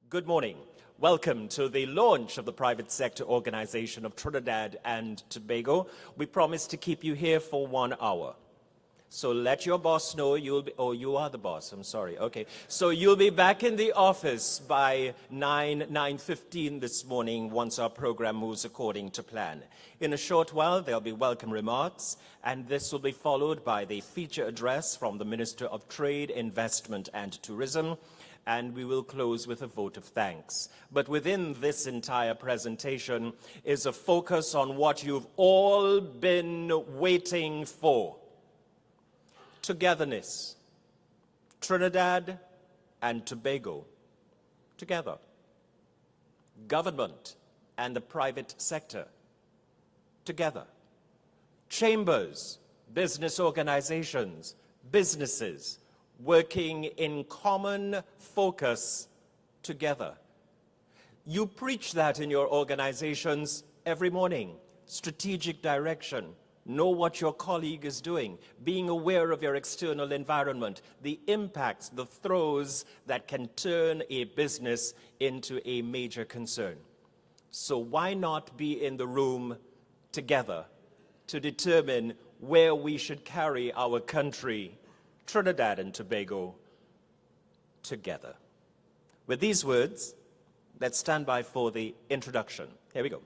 Good morning. Welcome to the launch of the private sector organization of Trinidad and Tobago. We promise to keep you here for 1 hour. So let your boss know you'll be, oh, you are the boss, I'm sorry, okay. So you'll be back in the office by 9:15 this morning once our program moves according to plan. In a short while, there'll be welcome remarks, and this will be followed by the feature address from the Minister of Trade, Investment and Tourism, and we will close with a vote of thanks. But within this entire presentation is a focus on what you've all been waiting for. Togetherness. Trinidad and Tobago. Together. Government and the private sector. Together. Chambers, business organizations, businesses, working in common focus together. You preach that in your organizations every morning. Strategic direction. Know what your colleague is doing. Being aware of your external environment. The impacts, the throws that can turn a business into a major concern. So why not be in the room together to determine where we should carry our country, Trinidad and Tobago, together. With these words, let's stand by for the introduction. Here we go.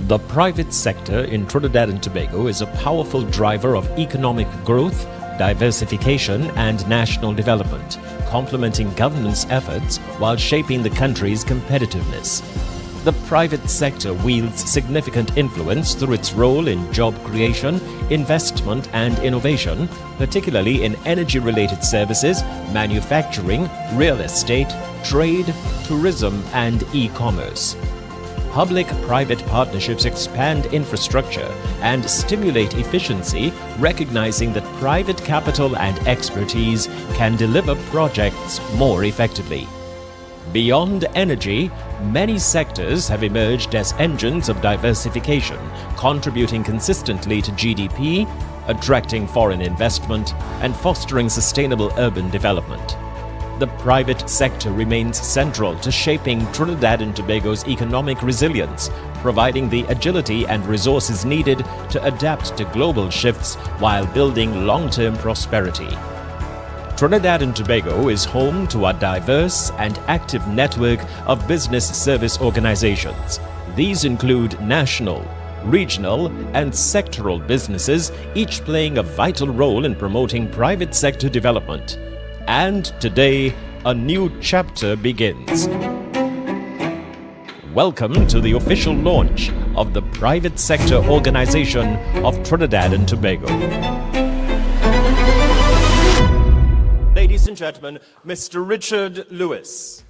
The private sector in Trinidad and Tobago is a powerful driver of economic growth, diversification, and national development, complementing government's efforts while shaping the country's competitiveness. The private sector wields significant influence through its role in job creation, investment and innovation, particularly in energy-related services, manufacturing, real estate, trade, tourism and e-commerce. Public-private partnerships expand infrastructure and stimulate efficiency, recognizing that private capital and expertise can deliver projects more effectively. Beyond energy, many sectors have emerged as engines of diversification, contributing consistently to GDP, attracting foreign investment, and fostering sustainable urban development. The private sector remains central to shaping Trinidad and Tobago's economic resilience, providing the agility and resources needed to adapt to global shifts while building long-term prosperity. Trinidad and Tobago is home to a diverse and active network of business service organizations. These include national, regional, and sectoral businesses, each playing a vital role in promoting private sector development. And today, a new chapter begins. Welcome to the official launch of the private sector organization of Trinidad and Tobago. Ladies and gentlemen, Mr. Richard Lewis.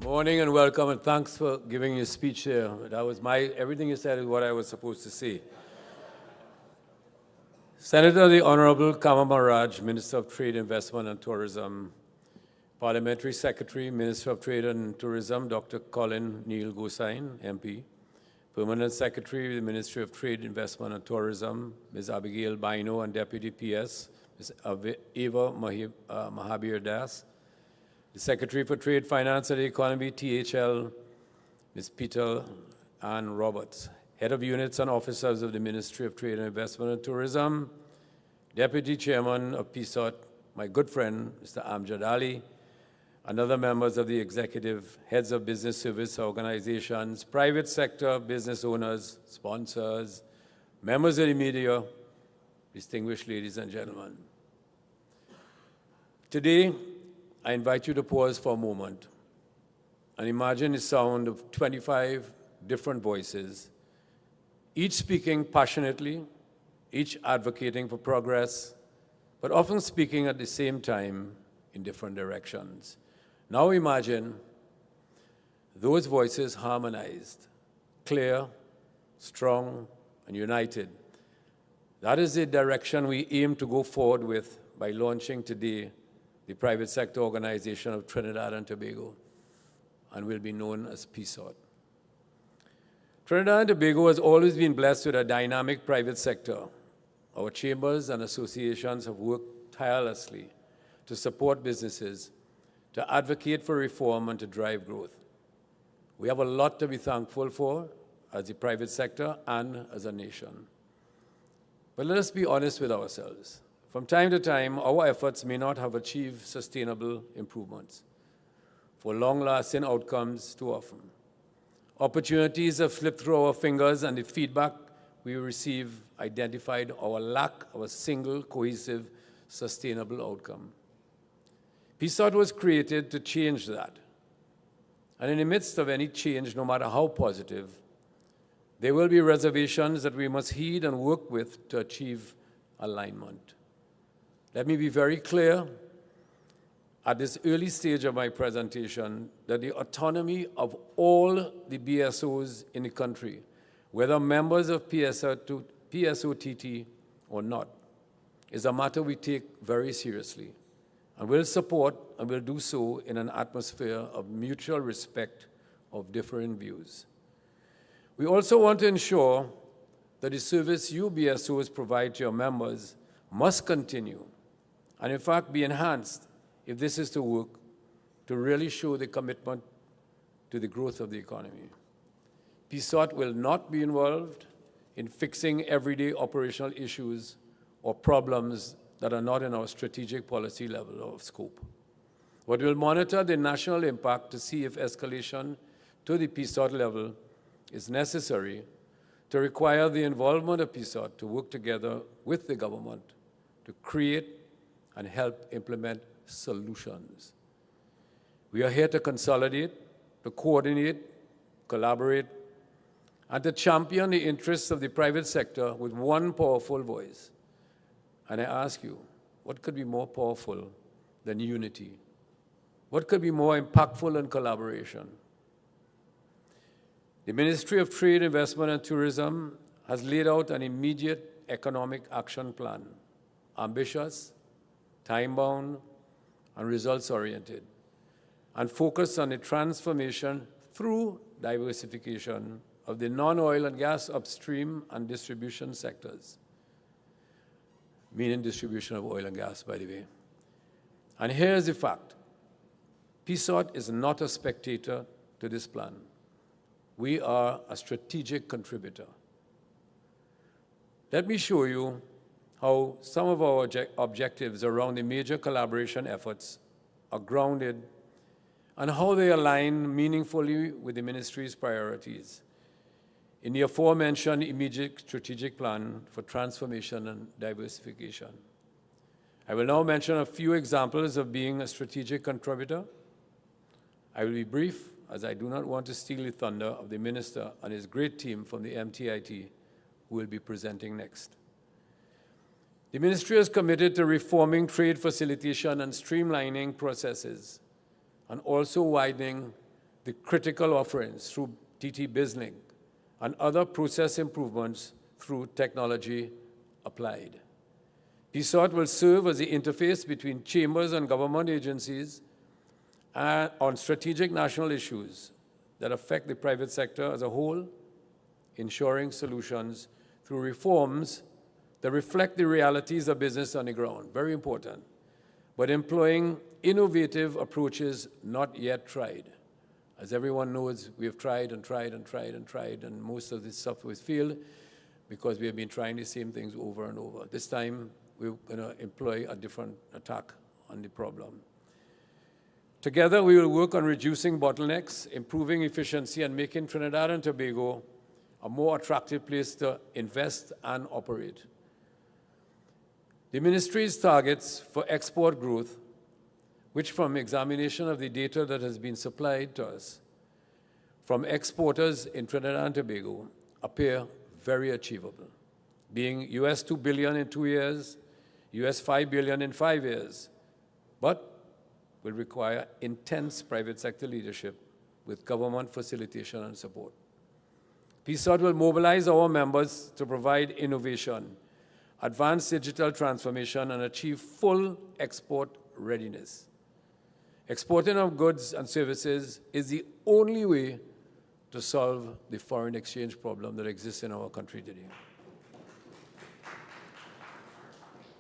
Morning and welcome, and thanks for giving your speech here. That was everything you said is what I was supposed to say. Senator the Honorable Maharaj, Minister of Trade, Investment and Tourism, Parliamentary Secretary, Minister of Trade and Tourism, Dr. Colin Neil Gosain, MP, Permanent Secretary, the Ministry of Trade, Investment and Tourism, Ms. Abigail Baino, and Deputy PS, Ms. Eva Mahabir Das, the Secretary for Trade, Finance and Economy, THL, Ms. Peter Ann Roberts, Head of Units and Officers of the Ministry of Trade and Investment and Tourism, Deputy Chairman of PSOTT, my good friend, Mr. Amjad Ali, and other members of the executive, heads of business service organizations, private sector, business owners, sponsors, members of the media, distinguished ladies and gentlemen. Today, I invite you to pause for a moment and imagine the sound of 25 different voices, each speaking passionately, each advocating for progress, but often speaking at the same time in different directions. Now imagine those voices harmonized, clear, strong, and united. That is the direction we aim to go forward with by launching today the private sector organization of Trinidad and Tobago, and will be known as PSOTT. Trinidad and Tobago has always been blessed with a dynamic private sector. Our chambers and associations have worked tirelessly to support businesses, to advocate for reform, and to drive growth. We have a lot to be thankful for as the private sector and as a nation. But let us be honest with ourselves. From time to time, our efforts may not have achieved sustainable improvements for long-lasting outcomes too often. Opportunities have slipped through our fingers, and the feedback we receive identified our lack of a single, cohesive, sustainable outcome. PSOTT was created to change that. And in the midst of any change, no matter how positive, there will be reservations that we must heed and work with to achieve alignment. Let me be very clear at this early stage of my presentation that the autonomy of all the BSOs in the country, whether members of PSOTT or not, is a matter we take very seriously and will support and will do so in an atmosphere of mutual respect of different views. We also want to ensure that the service you BSOs provide to your members must continue and in fact be enhanced if this is to work to really show the commitment to the growth of the economy. PSOTT will not be involved in fixing everyday operational issues or problems that are not in our strategic policy level of scope. But we'll monitor the national impact to see if escalation to the PSOTT level is necessary to require the involvement of PSOTT to work together with the government to create and help implement solutions. We are here to consolidate, to coordinate, collaborate, and to champion the interests of the private sector with one powerful voice. And I ask you, what could be more powerful than unity? What could be more impactful than collaboration? The Ministry of Trade, Investment and Tourism has laid out an immediate economic action plan, ambitious, time-bound, and results-oriented, and focused on the transformation through diversification of the non-oil and gas upstream and distribution sectors, meaning distribution of oil and gas, by the way. And here's the fact. PSOTT is not a spectator to this plan. We are a strategic contributor. Let me show you how some of our objectives around the major collaboration efforts are grounded and how they align meaningfully with the ministry's priorities in the aforementioned immediate strategic plan for transformation and diversification. I will now mention a few examples of being a strategic contributor. I will be brief, as I do not want to steal the thunder of the minister and his great team from the MTIT, who will be presenting next. The ministry is committed to reforming trade facilitation and streamlining processes, and also widening the critical offerings through TT BizLink and other process improvements through technology applied. PSOTT will serve as the interface between chambers and government agencies on strategic national issues that affect the private sector as a whole, ensuring solutions through reforms that reflect the realities of business on the ground, very important, but employing innovative approaches not yet tried. As everyone knows, we have tried and tried and tried and tried, and most of this stuff was failed because we have been trying the same things over and over. This time, we're going to employ a different attack on the problem. Together, we will work on reducing bottlenecks, improving efficiency, and making Trinidad and Tobago a more attractive place to invest and operate. The ministry's targets for export growth, which from examination of the data that has been supplied to us from exporters in Trinidad and Tobago, appear very achievable, being US $2 billion in 2 years, US $5 billion in 5 years, but will require intense private sector leadership with government facilitation and support. PSOTT will mobilize our members to provide innovation, advance digital transformation, and achieve full export readiness. Exporting of goods and services is the only way to solve the foreign exchange problem that exists in our country today.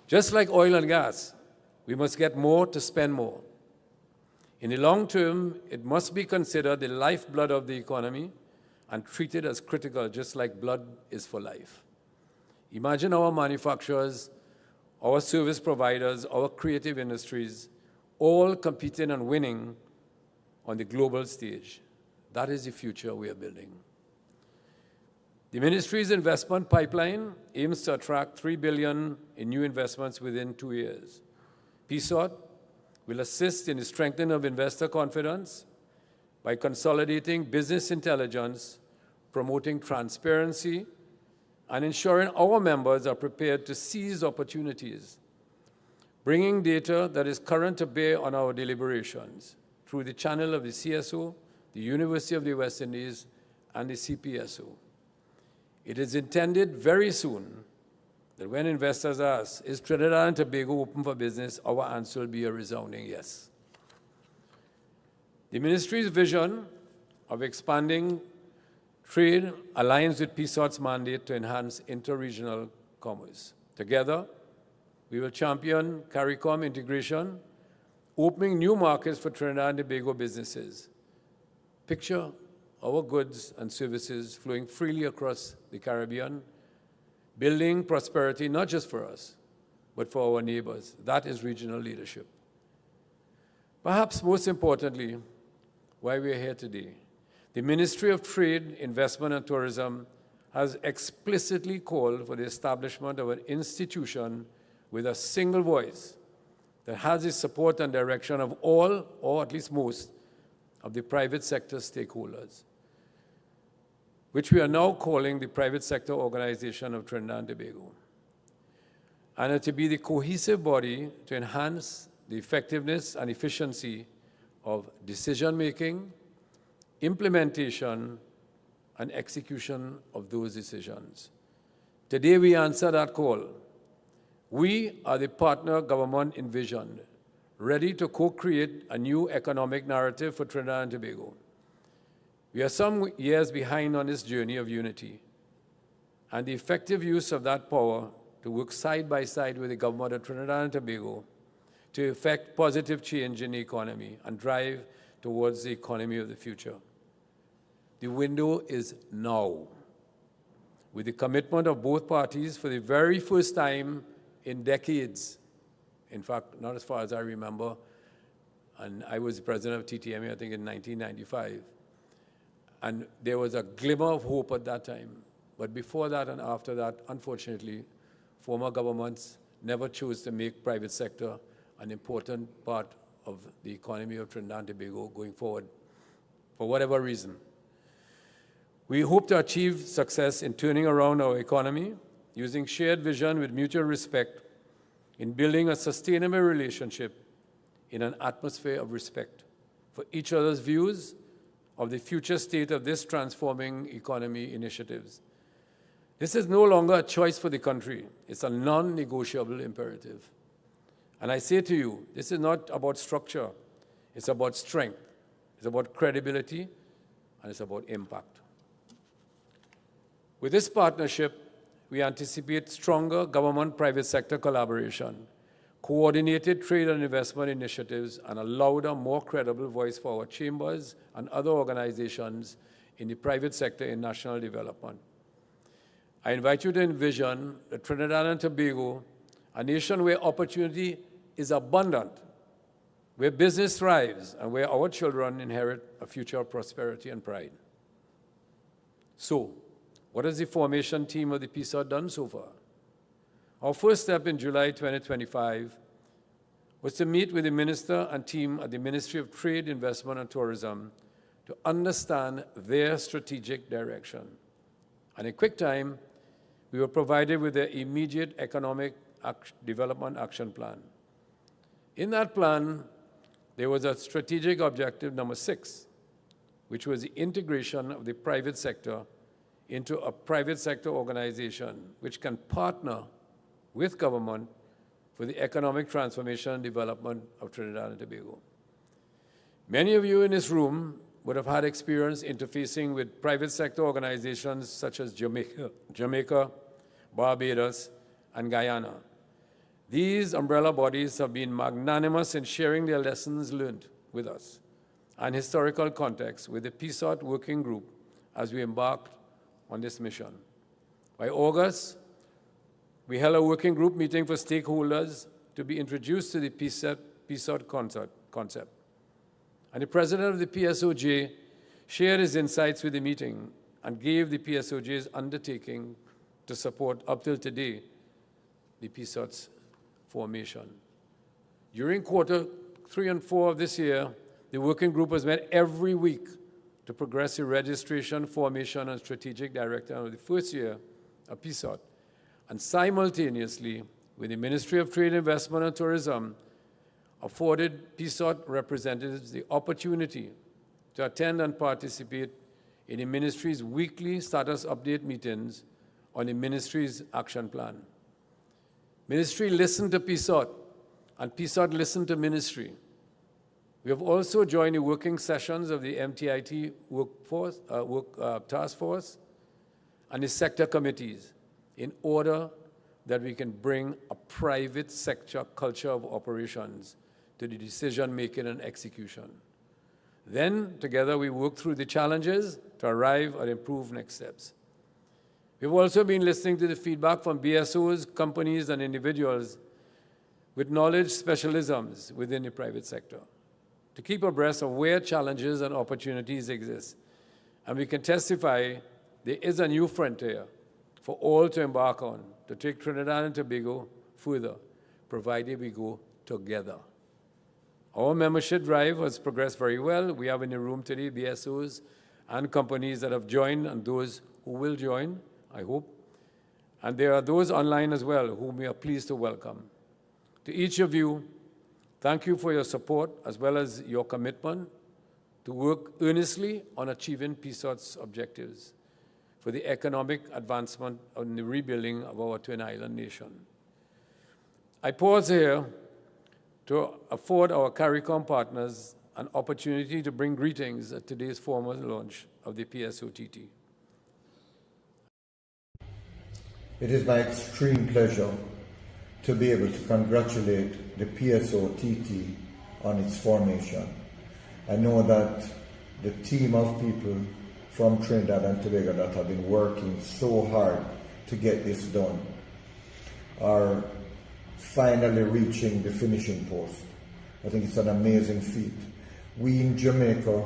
Just like oil and gas, We must get more to spend more. In the long term, it must be considered the lifeblood of the economy and treated as critical, just like blood is for life. Imagine our manufacturers, our service providers, our creative industries, all competing and winning on the global stage. That is the future we are building. The ministry's investment pipeline aims to attract $3 billion in new investments within 2 years. PSOTT will assist in the strengthening of investor confidence by consolidating business intelligence, promoting transparency, and ensuring our members are prepared to seize opportunities, bringing data that is current to bear on our deliberations through the channel of the CSO, the University of the West Indies, and the CPSO. It is intended very soon that when investors ask, is Trinidad and Tobago open for business, our answer will be a resounding yes. The ministry's vision of expanding trade aligns with PSOTT's mandate to enhance inter-regional commerce. Together, we will champion CARICOM integration, opening new markets for Trinidad and Tobago businesses. Picture our goods and services flowing freely across the Caribbean, building prosperity not just for us, but for our neighbors. That is regional leadership. Perhaps most importantly, why we are here today, the Ministry of Trade, Investment and Tourism has explicitly called for the establishment of an institution with a single voice that has the support and direction of all, or at least most, of the private sector stakeholders, which we are now calling the Private Sector Organization of Trinidad and Tobago, and to be the cohesive body to enhance the effectiveness and efficiency of decision-making, implementation, and execution of those decisions. Today we answer that call. We are the partner government envisioned, ready to co-create a new economic narrative for Trinidad and Tobago. We are some years behind on this journey of unity, and the effective use of that power to work side by side with the government of Trinidad and Tobago to effect positive change in the economy and drive towards the economy of the future. The window is now. With the commitment of both parties for the very first time in decades, in fact, not as far as I remember, and I was the president of TTMA, I think, in 1995. And there was a glimmer of hope at that time. But before that and after that, unfortunately, former governments never chose to make private sector an important part of the economy of Trinidad and Tobago going forward, for whatever reason. We hope to achieve success in turning around our economy, using shared vision with mutual respect, in building a sustainable relationship in an atmosphere of respect for each other's views of the future state of this transforming economy initiatives. This is no longer a choice for the country. It's a non-negotiable imperative. And I say to you, this is not about structure. It's about strength. It's about credibility, and it's about impact. With this partnership, we anticipate stronger government-private sector collaboration, coordinated trade and investment initiatives, and a louder, more credible voice for our chambers and other organizations in the private sector in national development. I invite you to envision that Trinidad and Tobago, a nation where opportunity is abundant, where business thrives, and where our children inherit a future of prosperity and pride. So, what has the formation team of the PSOTT done so far? Our first step in July 2025 was to meet with the minister and team at the Ministry of Trade, Investment and Tourism to understand their strategic direction. And in quick time, we were provided with their immediate economic development action plan. In that plan, there was a strategic objective number 6, which was the integration of the private sector into a private sector organization which can partner with government for the economic transformation and development of Trinidad and Tobago. Many of you in this room would have had experience interfacing with private sector organizations such as Jamaica, Barbados, and Guyana. These umbrella bodies have been magnanimous in sharing their lessons learned with us and historical context with the PSOTT working group as we embarked on this mission. By August, we held a working group meeting for stakeholders to be introduced to the PSOTT concept. And the president of the PSOJ shared his insights with the meeting and gave the PSOJ's undertaking to support, up till today, the PSOTT's formation. During quarter 3 and 4 of this year, the working group has met every week to progress the registration, formation, and strategic direction of the first year of PSOTT, and simultaneously, with the Ministry of Trade, Investment, and Tourism, afforded PSOTT representatives the opportunity to attend and participate in the ministry's weekly status update meetings on the ministry's action plan. Ministry listened to PSOTT, and PSOTT listened to ministry. We have also joined the working sessions of the MTIT task force and the sector committees in order that we can bring a private sector culture of operations to the decision-making and execution. Then, together, we work through the challenges to arrive at improved next steps. We've also been listening to the feedback from BSOs, companies, and individuals with knowledge specialisms within the private sector to keep abreast of where challenges and opportunities exist. And we can testify there is a new frontier for all to embark on to take Trinidad and Tobago further, provided we go together. Our membership drive has progressed very well. We have in the room today BSOs and companies that have joined and those who will join, I hope. And there are those online as well whom we are pleased to welcome. To each of you, thank you for your support as well as your commitment to work earnestly on achieving PSOTT's objectives for the economic advancement and the rebuilding of our Twin Island nation. I pause here to afford our CARICOM partners an opportunity to bring greetings at today's formal launch of the PSOTT. It is my extreme pleasure to be able to congratulate the PSOTT on its formation. I know that the team of people from Trinidad and Tobago that have been working so hard to get this done are finally reaching the finishing post. I think it's an amazing feat. We in Jamaica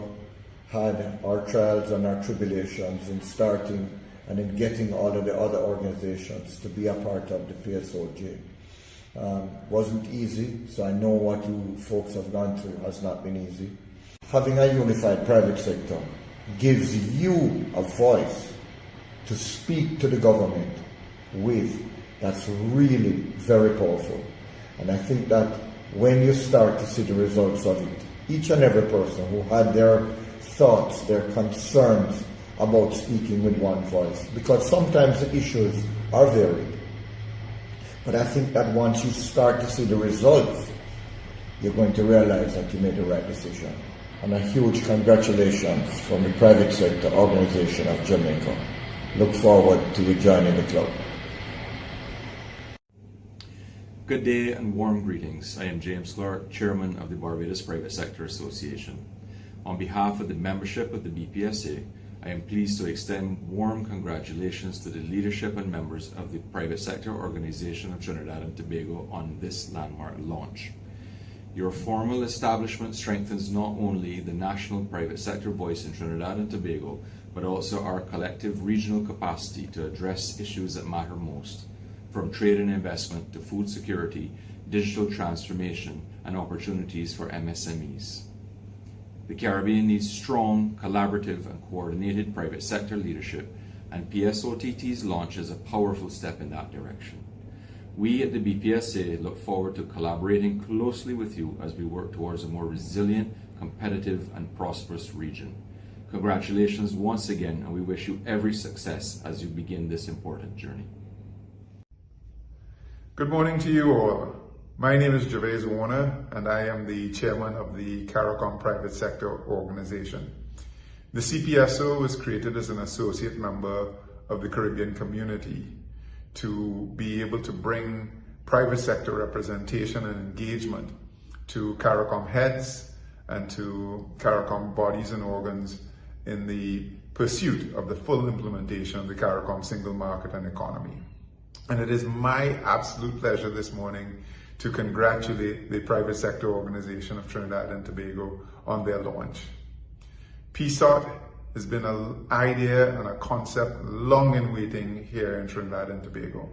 had our trials and our tribulations in starting and in getting all of the other organizations to be a part of the PSOJ. Wasn't easy, so I know what you folks have gone through has not been easy. Having a unified private sector gives you a voice to speak to the government with. That's really very powerful. And I think that when you start to see the results of it, each and every person who had their thoughts, their concerns about speaking with one voice, because sometimes the issues are varied. But I think that once you start to see the results, you're going to realize that you made the right decision. And a huge congratulations from the private sector organization of Jamaica. Look forward to you joining the club. Good day and warm greetings. I am James Clark, Chairman of the Barbados Private Sector Association. On behalf of the membership of the BPSA, I am pleased to extend warm congratulations to the leadership and members of the Private Sector Organization of Trinidad and Tobago on this landmark launch. Your formal establishment strengthens not only the national private sector voice in Trinidad and Tobago, but also our collective regional capacity to address issues that matter most, from trade and investment to food security, digital transformation, and opportunities for MSMEs. The Caribbean needs strong, collaborative, and coordinated private sector leadership, and PSOTT's launch is a powerful step in that direction. We at the BPSA look forward to collaborating closely with you as we work towards a more resilient, competitive, and prosperous region. Congratulations once again, and we wish you every success as you begin this important journey. Good morning to you all. My name is Gervais Warner, and I am the chairman of the CARICOM Private Sector Organization. The CPSO was created as an associate member of the Caribbean community to be able to bring private sector representation and engagement to CARICOM heads and to CARICOM bodies and organs in the pursuit of the full implementation of the CARICOM single market and economy. And it is my absolute pleasure this morning to congratulate the private sector organization of Trinidad and Tobago on their launch. PSOTT has been an idea and a concept long in waiting here in Trinidad and Tobago.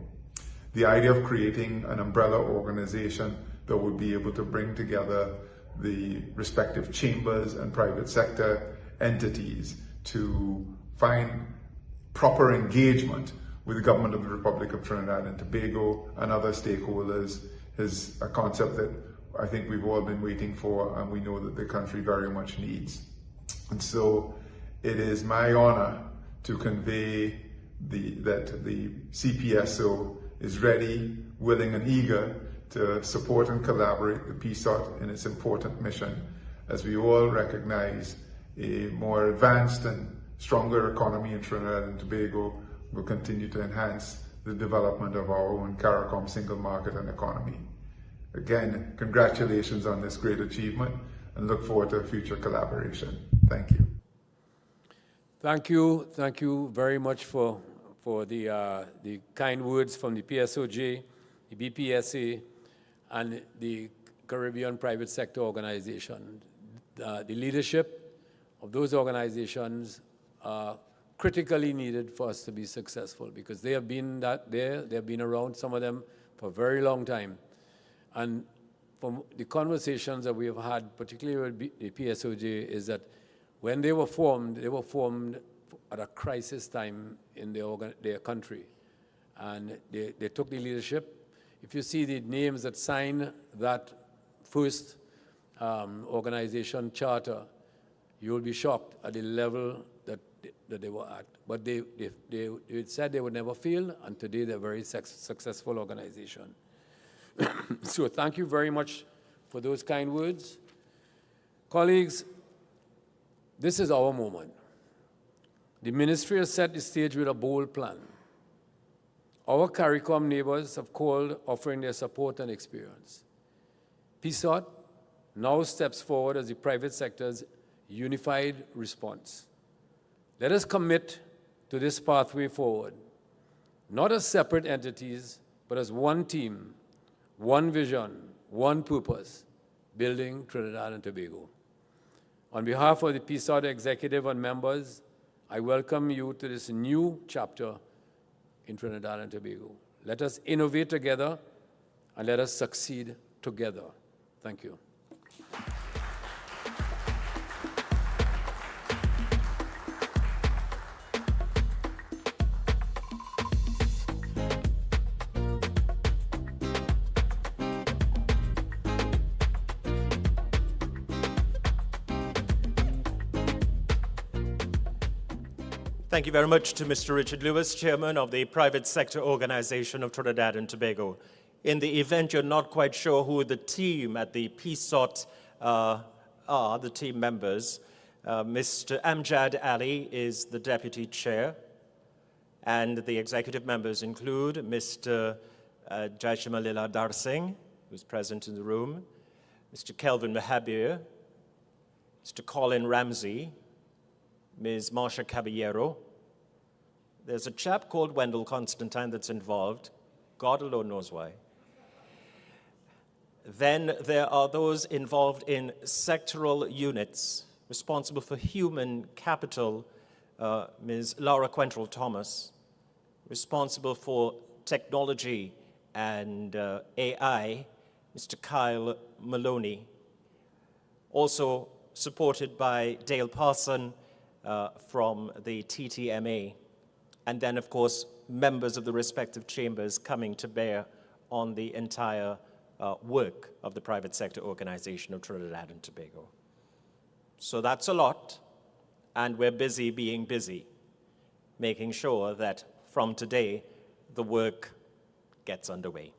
The idea of creating an umbrella organization that would be able to bring together the respective chambers and private sector entities to find proper engagement with the government of the Republic of Trinidad and Tobago and other stakeholders is a concept that I think we've all been waiting for, and we know that the country very much needs. And so it is my honor to convey that the CPSO is ready, willing and eager to support and collaborate with PSOTT in its important mission, as we all recognize a more advanced and stronger economy in Trinidad and Tobago will continue to enhance the development of our own CARICOM single market and economy. Again, congratulations on this great achievement and look forward to future collaboration. Thank you. Thank you very much for the kind words from the PSOJ, the BPSA, and the Caribbean Private Sector Organization. The leadership of those organizations are critically needed for us to be successful, because they have been they have been around, some of them, for a very long time. And from the conversations that we have had, particularly with the PSOJ, is that when they were formed at a crisis time in their country. And they took the leadership. If you see the names that signed that first organization charter, you will be shocked at the level that they were at. But they said they would never fail, and today they're a very successful organization. So thank you very much for those kind words. Colleagues, this is our moment. The ministry has set the stage with a bold plan. Our CARICOM neighbors have called, offering their support and experience. PSOTT now steps forward as the private sector's unified response. Let us commit to this pathway forward, not as separate entities, but as one team, one vision, one purpose, building Trinidad and Tobago. On behalf of the PSOTT executive and members, I welcome you to this new chapter in Trinidad and Tobago. Let us innovate together and let us succeed together. Thank you. Thank you very much to Mr. Richard Lewis, Chairman of the Private Sector Organization of Trinidad and Tobago. In the event you're not quite sure who the team at the PSOTT are, the team members, Mr. Amjad Ali is the Deputy Chair, and the executive members include Mr. Jaishamalila Darsingh, who's present in the room, Mr. Kelvin Mahabir, Mr. Colin Ramsey, Ms. Marsha Caballero. There's a chap called Wendell Constantine that's involved. God alone knows why. Then there are those involved in sectoral units responsible for human capital, Ms. Laura Quentrell Thomas, responsible for technology and AI, Mr. Kyle Maloney, also supported by Dale Parson, from the TTMA, and then, of course, members of the respective chambers coming to bear on the entire work of the Private Sector Organization of Trinidad and Tobago. So that's a lot, and we're busy being busy, making sure that from today, the work gets underway.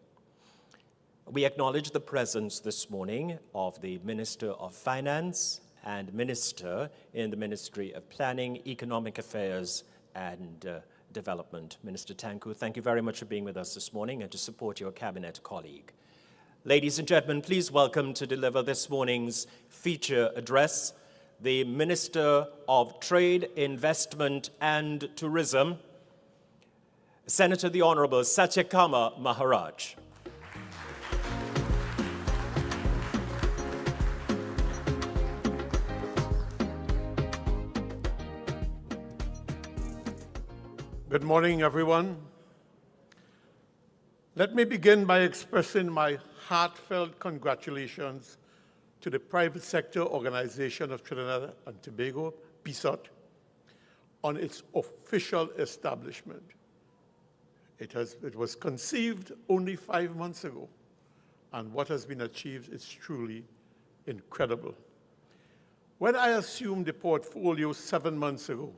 We acknowledge the presence this morning of the Minister of Finance and Minister in the Ministry of Planning, Economic Affairs, and Development. Minister Tanku, thank you very much for being with us this morning and to support your cabinet colleague. Ladies and gentlemen, please welcome to deliver this morning's feature address, the Minister of Trade, Investment and Tourism, Senator the Honorable Satyakama Maharaj. Good morning, everyone. Let me begin by expressing my heartfelt congratulations to the Private Sector Organization of Trinidad and Tobago, PSOTT, on its official establishment. It was conceived only 5 months ago, and what has been achieved is truly incredible. When I assumed the portfolio 7 months ago,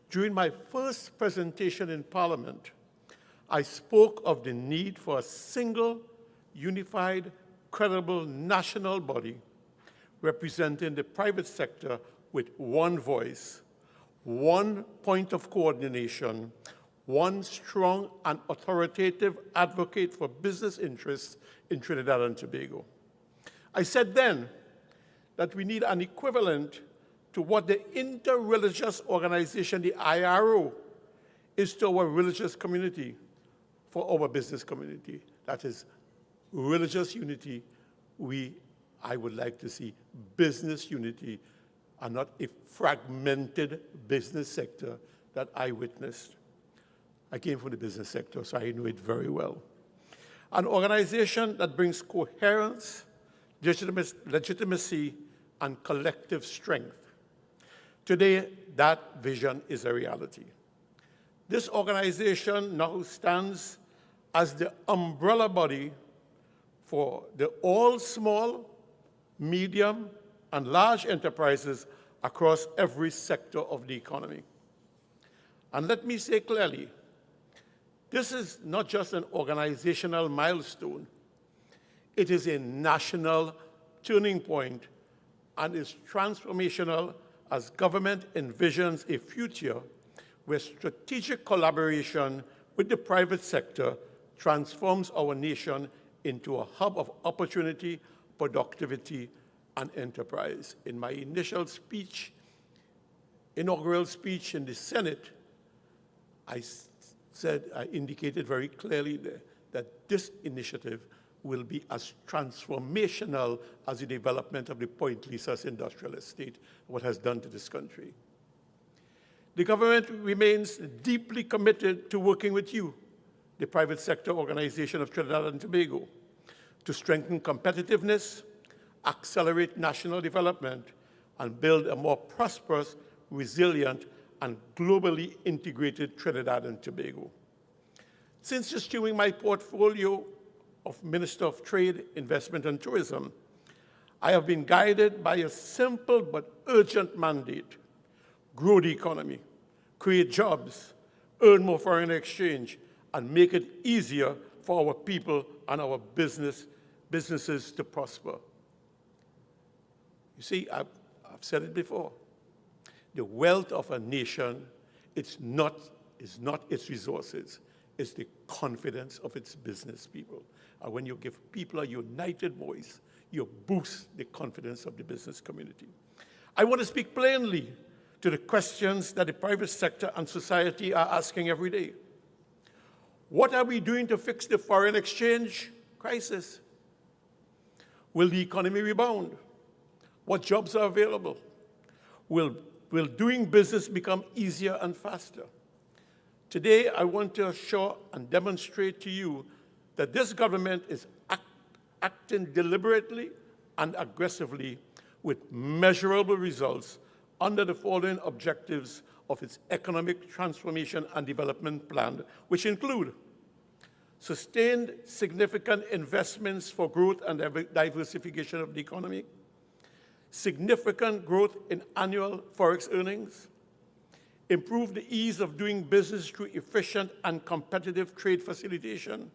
during my first presentation in Parliament, I spoke of the need for a single, unified, credible national body representing the private sector with one voice, one point of coordination, one strong and authoritative advocate for business interests in Trinidad and Tobago. I said then that we need an equivalent to what the interreligious organization, the IRO, is to our religious community for our business community. That is religious unity. I would like to see business unity and not a fragmented business sector that I witnessed. I came from the business sector, so I know it very well. An organization that brings coherence, legitimacy, and collective strength. Today, that vision is a reality. This organization now stands as the umbrella body for all small, medium, and large enterprises across every sector of the economy. And let me say clearly, this is not just an organizational milestone. It is a national turning point and is transformational as government envisions a future where strategic collaboration with the private sector transforms our nation into a hub of opportunity, productivity, and enterprise. In my inaugural speech in the Senate, I indicated very clearly there that this initiative will be as transformational as the development of the Point Lisas industrial estate, what has done to this country. The government remains deeply committed to working with you, the private sector organization of Trinidad and Tobago, to strengthen competitiveness, accelerate national development, and build a more prosperous, resilient, and globally integrated Trinidad and Tobago. Since assuming my portfolio of Minister of Trade, Investment and Tourism, I have been guided by a simple but urgent mandate: grow the economy, create jobs, earn more foreign exchange, and make it easier for our people and our businesses to prosper. You see, I've said it before. The wealth of a nation is not its resources, it's the confidence of its business people. And when you give people a united voice, you boost the confidence of the business community. I want to speak plainly to the questions that the private sector and society are asking every day. What are we doing to fix the foreign exchange crisis? Will the economy rebound? What jobs are available? Will doing business become easier and faster? Today, I want to assure and demonstrate to you that this government is acting deliberately and aggressively with measurable results under the following objectives of its economic transformation and development plan, which include sustained significant investments for growth and diversification of the economy, significant growth in annual forex earnings, improve the ease of doing business through efficient and competitive trade facilitation,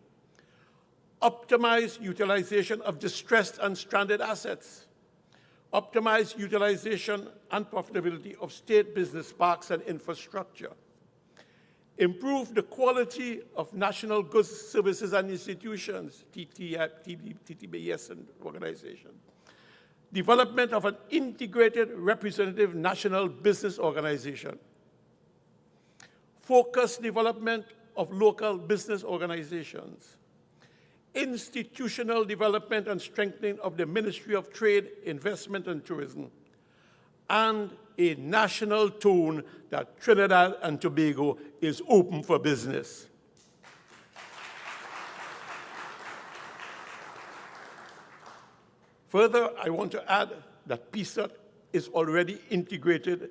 optimize utilization of distressed and stranded assets, optimize utilization and profitability of state business parks and infrastructure, improve the quality of national goods, services, and institutions, TTBS and organization. Development of an integrated representative national business organization. Focused development of local business organizations. Institutional development and strengthening of the Ministry of Trade, Investment, and Tourism. And a national tone that Trinidad and Tobago is open for business. Further, I want to add that PSOTT is already integrated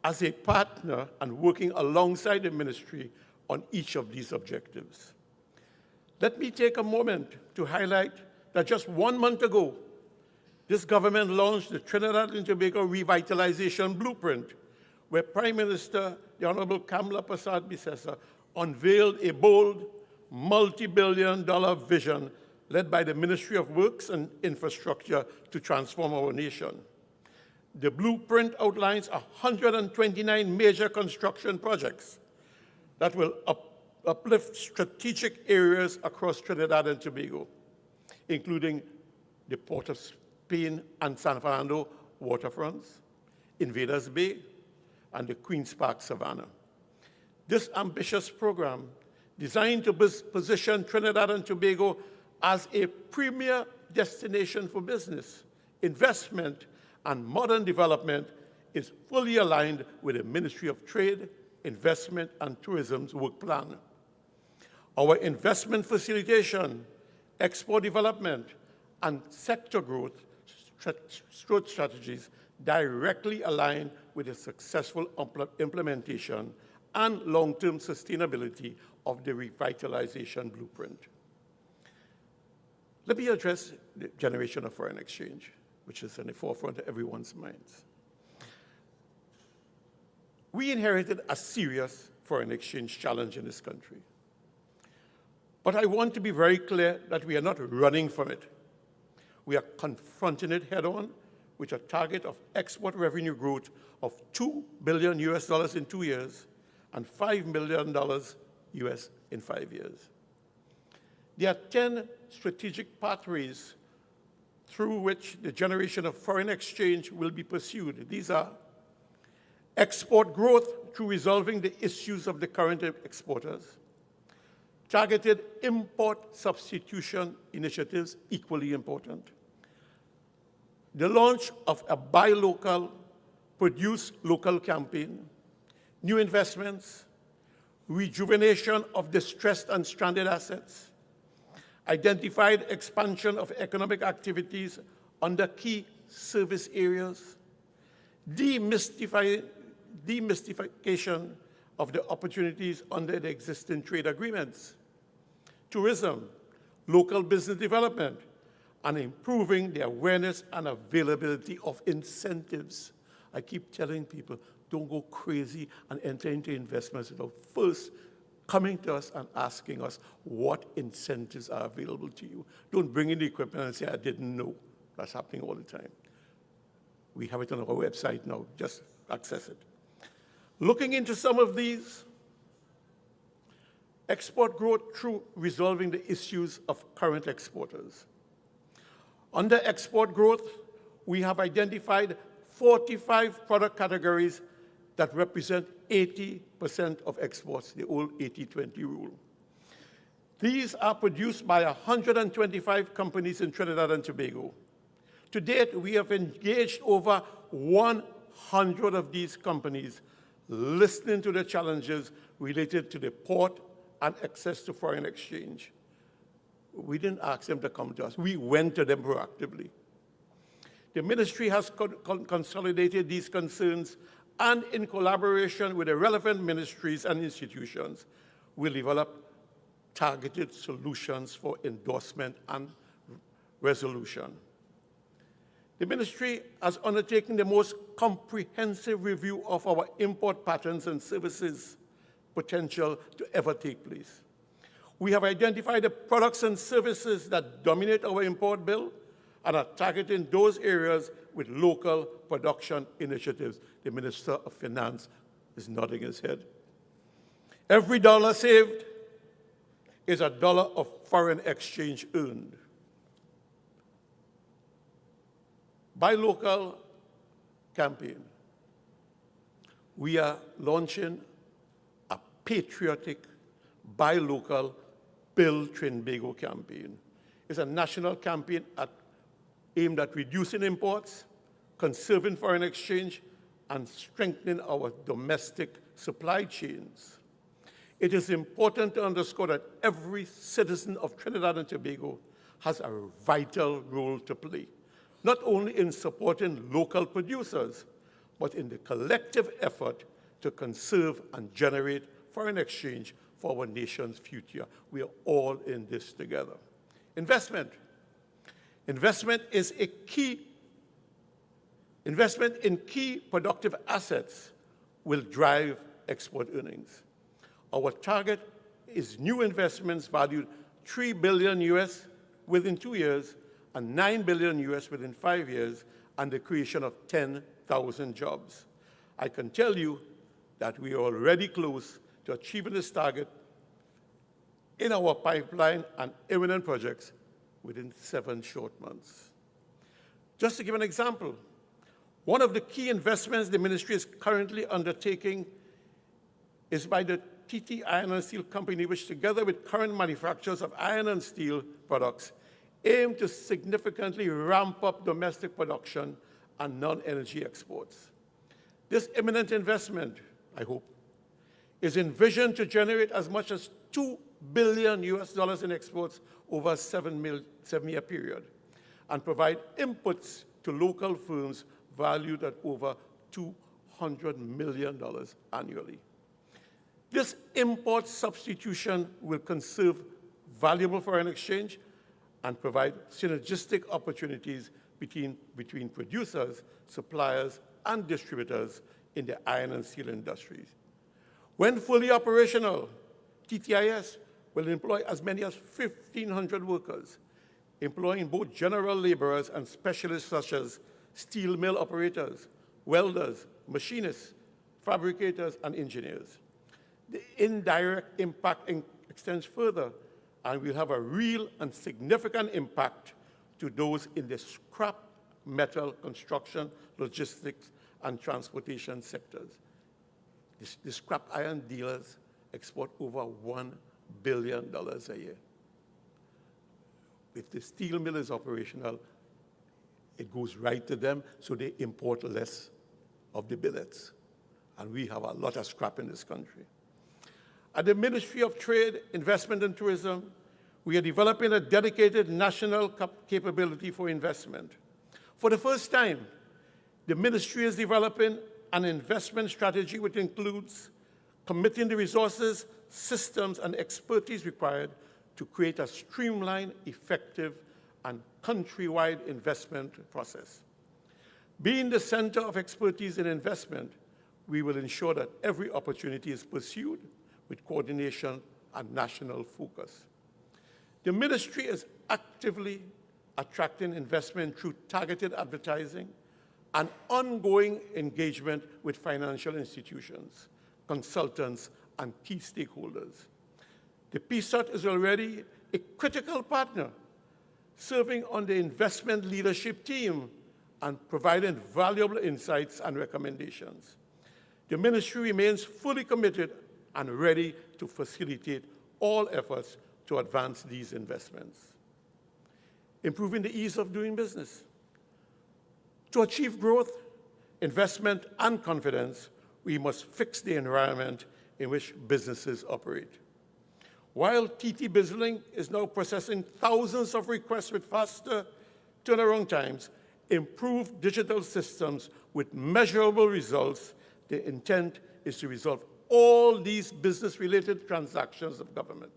as a partner and working alongside the ministry on each of these objectives. Let me take a moment to highlight that just 1 month ago, this government launched the Trinidad and Tobago Revitalization Blueprint, where Prime Minister, the Honorable Kamla Persad-Bissessar, unveiled a bold, multi-billion-dollar vision led by the Ministry of Works and Infrastructure to transform our nation. The blueprint outlines 129 major construction projects that will uplift strategic areas across Trinidad and Tobago, including the Port of Spain and San Fernando waterfronts, Invaders Bay, and the Queen's Park Savannah. This ambitious program, designed to position Trinidad and Tobago as a premier destination for business, investment, and modern development, is fully aligned with the Ministry of Trade, Investment, and Tourism's work plan. Our investment facilitation, export development, and sector growth strategies directly align with the successful implementation and long-term sustainability of the revitalization blueprint. Let me address the generation of foreign exchange, which is in the forefront of everyone's minds. We inherited a serious foreign exchange challenge in this country. But I want to be very clear that we are not running from it. We are confronting it head-on with a target of export revenue growth of $2 billion in 2 years and $5 billion in 5 years. There are 10 strategic pathways through which the generation of foreign exchange will be pursued. These are export growth through resolving the issues of the current exporters, targeted import substitution initiatives, equally important, the launch of a buy local, produce local campaign, new investments, rejuvenation of distressed and stranded assets, identified expansion of economic activities under key service areas, demystification of the opportunities under the existing trade agreements, tourism, local business development, and improving the awareness and availability of incentives. I keep telling people, don't go crazy and enter into investments without first coming to us and asking us what incentives are available to you. Don't bring in the equipment and say, I didn't know. That's happening all the time. We have it on our website now. Just access it. Looking into some of these, export growth through resolving the issues of current exporters. Under export growth, we have identified 45 product categories that represent 80% of exports, the old 80-20 rule. These are produced by 125 companies in Trinidad and Tobago. To date, we have engaged over 100 of these companies, listening to the challenges related to the port and access to foreign exchange. We didn't ask them to come to us. We went to them proactively. The ministry has consolidated these concerns, and in collaboration with the relevant ministries and institutions, will develop targeted solutions for endorsement and resolution. The ministry has undertaken the most comprehensive review of our import patterns and services potential to ever take place. We have identified the products and services that dominate our import bill and are targeting those areas with local production initiatives. The Minister of Finance is nodding his head. Every dollar saved is a dollar of foreign exchange earned. Buy Local campaign. We are launching a patriotic Buy Local, Build Trinidad and Tobago campaign. It's a national campaign aimed at reducing imports, conserving foreign exchange, and strengthening our domestic supply chains. It is important to underscore that every citizen of Trinidad and Tobago has a vital role to play, not only in supporting local producers, but in the collective effort to conserve and generate foreign exchange for our nation's future. We are all in this together. Investment. Investment in key productive assets will drive export earnings. Our target is new investments valued $3 billion US within 2 years and $9 billion US within 5 years, and the creation of 10,000 jobs. I can tell you that we are already close to achieving this target in our pipeline and imminent projects within 7 short months. Just to give an example, one of the key investments the ministry is currently undertaking is by the TT Iron and Steel Company, which together with current manufacturers of iron and steel products, aim to significantly ramp up domestic production and non-energy exports. This imminent investment, I hope, is envisioned to generate as much as $2 billion US in exports over a 7-year period and provide inputs to local firms valued at over $200 million annually. This import substitution will conserve valuable foreign exchange and provide synergistic opportunities between producers, suppliers, and distributors in the iron and steel industries. When fully operational, TTIS will employ as many as 1,500 workers, employing both general laborers and specialists such as steel mill operators, welders, machinists, fabricators, and engineers. The indirect impact extends further, and will have a real and significant impact to those in the scrap metal, construction, logistics, and transportation sectors. The scrap iron dealers export over $1 billion a year. If the steel mill is operational, it goes right to them, so they import less of the billets. And we have a lot of scrap in this country. At the Ministry of Trade, Investment and Tourism, we are developing a dedicated national capability for investment. For the first time, the ministry is developing an investment strategy which includes committing the resources, systems, and expertise required to create a streamlined, effective, and countrywide investment process. Being the center of expertise in investment, we will ensure that every opportunity is pursued with coordination and national focus. The ministry is actively attracting investment through targeted advertising and ongoing engagement with financial institutions, consultants, and key stakeholders. The PSOTT is already a critical partner, serving on the investment leadership team and providing valuable insights and recommendations. The ministry remains fully committed and ready to facilitate all efforts to advance these investments. Improving the ease of doing business. To achieve growth, investment, and confidence, we must fix the environment in which businesses operate. While TT BizLink is now processing thousands of requests with faster turnaround times, improved digital systems with measurable results, the intent is to resolve all these business-related transactions of government.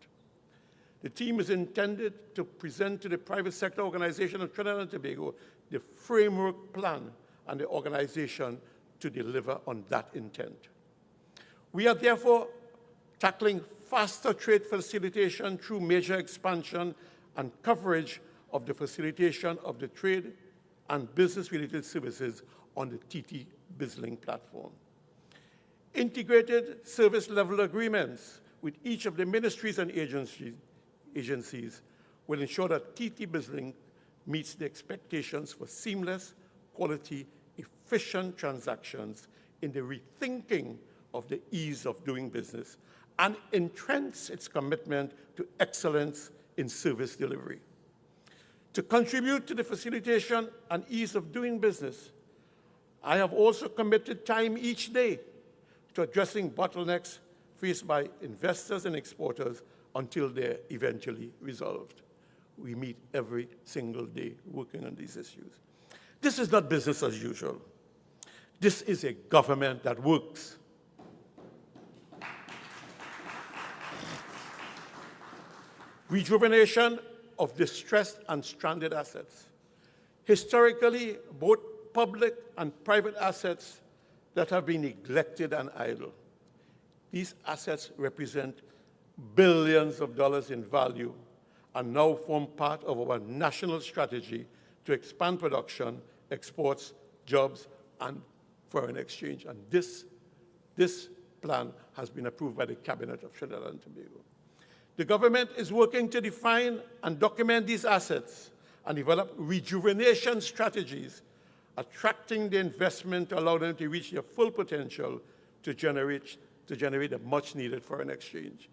The team is intended to present to the private sector organization of Trinidad and Tobago the framework plan and the organization to deliver on that intent. We are therefore tackling faster trade facilitation through major expansion and coverage of the facilitation of the trade and business-related services on the TT BizLink platform. Integrated service level agreements with each of the ministries and agencies will ensure that TT BizLink meets the expectations for seamless, quality, efficient transactions in the rethinking of the ease of doing business and entrench its commitment to excellence in service delivery. To contribute to the facilitation and ease of doing business, I have also committed time each day to addressing bottlenecks faced by investors and exporters until they're eventually resolved. We meet every single day working on these issues. This is not business as usual. This is a government that works. Rejuvenation of distressed and stranded assets. Historically, both public and private assets that have been neglected and idle. These assets represent billions of dollars in value and now form part of our national strategy to expand production, exports, jobs, and foreign exchange. And this plan has been approved by the Cabinet of Trinidad and Tobago. The government is working to define and document these assets and develop rejuvenation strategies, attracting the investment to allow them to reach their full potential to generate a much-needed foreign exchange.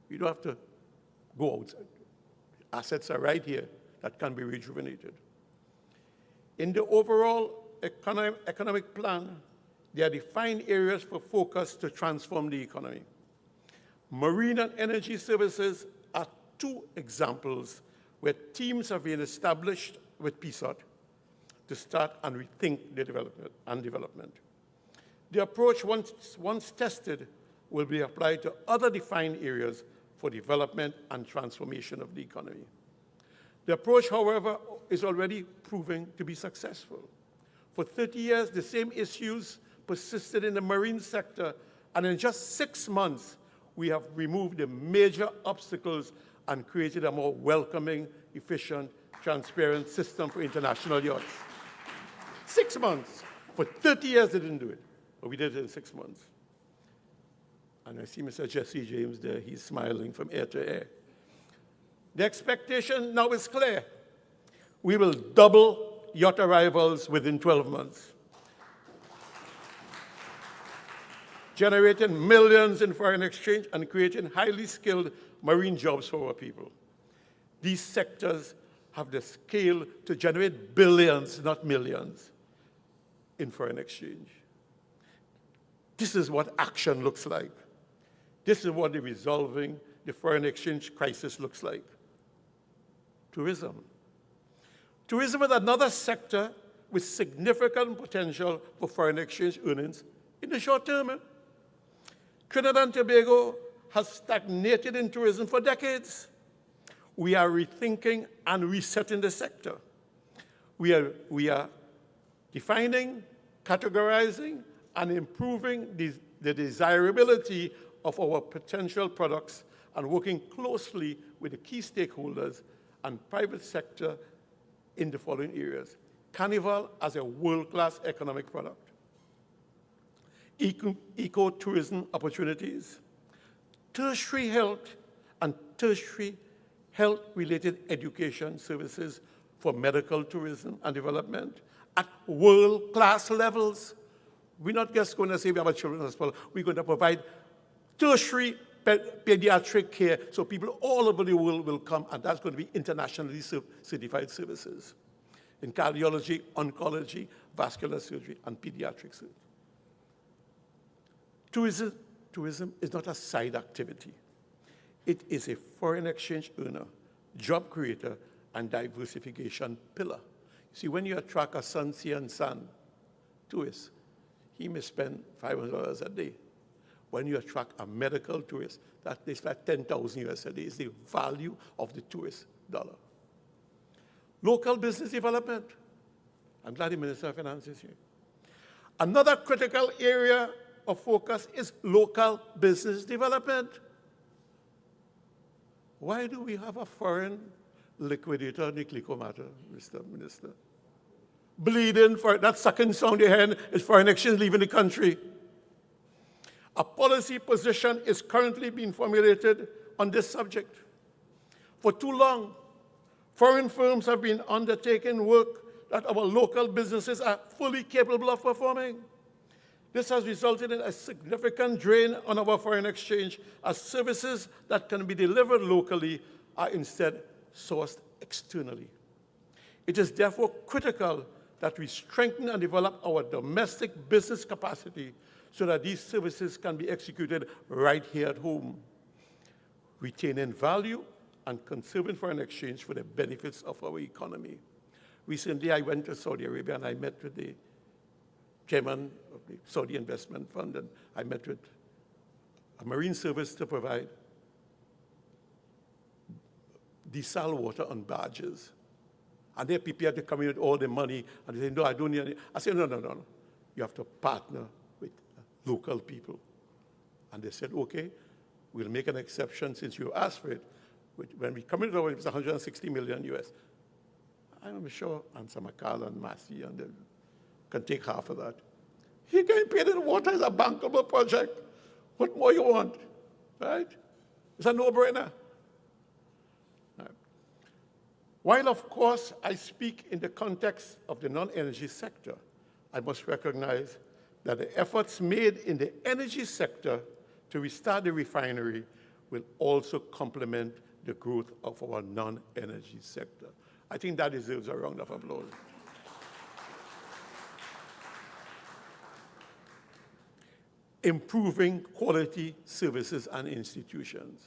You don't have to go outside. Assets are right here that can be rejuvenated. In the overall economic plan, there are defined areas for focus to transform the economy. Marine and energy services are two examples where teams have been established with PSOTT to start and rethink the development. The approach, once tested, will be applied to other defined areas for development and transformation of the economy. The approach, however, is already proving to be successful. For 30 years, the same issues persisted in the marine sector, and in just 6 months, we have removed the major obstacles and created a more welcoming, efficient, transparent system for international yachts. 6 months. For 30 years, they didn't do it, but we did it in 6 months. And I see Mr. Jesse James there. He's smiling from ear to ear. The expectation now is clear. We will double yacht arrivals within 12 months, generating millions in foreign exchange and creating highly skilled marine jobs for our people. These sectors have the scale to generate billions, not millions, in foreign exchange. This is what action looks like. This is what resolving the foreign exchange crisis looks like. Tourism. Tourism is another sector with significant potential for foreign exchange earnings in the short term. Trinidad and Tobago has stagnated in tourism for decades. We are rethinking and resetting the sector. We are defining, categorizing, and improving the desirability of our potential products and working closely with the key stakeholders and private sector in the following areas. Carnival as a world-class economic product. Eco-tourism opportunities. Tertiary health and tertiary health-related education services for medical tourism and development at world-class levels. We're not just going to say we have a children's hospital. We're going to provide tertiary pediatric care so people all over the world will come, and that's going to be internationally certified services in cardiology, oncology, vascular surgery, and pediatric surgery. Tourism is not a side activity. It is a foreign exchange earner, job creator, and diversification pillar. See, when you attract a Sun, Sea, and Sun tourist, he may spend $500 a day. When you attract a medical tourist, that is like $10,000 US a day. It's the value of the tourist dollar. Local business development. I'm glad the Minister of Finance is here. Another critical area of focus is local business development. Why do we have a foreign liquidator, Niclicomatter, Mr. Minister? Bleeding for that second sound you heard is foreign exchange leaving the country. A policy position is currently being formulated on this subject. For too long, foreign firms have been undertaking work that our local businesses are fully capable of performing. This has resulted in a significant drain on our foreign exchange, as services that can be delivered locally are instead sourced externally. It is therefore critical that we strengthen and develop our domestic business capacity so that these services can be executed right here at home, retaining value and conserving foreign exchange for the benefits of our economy. Recently, I went to Saudi Arabia and I met with the chairman of the Saudi Investment Fund, and I met with a marine service to provide desal water on barges. And they're prepared to come in with all the money, and they say, no, I don't need any. I said, no. You have to partner with local people. And they said, okay, we'll make an exception since you asked for it. When we come in, it was 160 million US. I'm sure Samakala and Masi and them can take half of that. He can pay the water as a bankable project. What more you want, right? It's a no-brainer. Right. While, of course, I speak in the context of the non-energy sector, I must recognize that the efforts made in the energy sector to restart the refinery will also complement the growth of our non-energy sector. I think that deserves a round of applause. Improving quality services and institutions.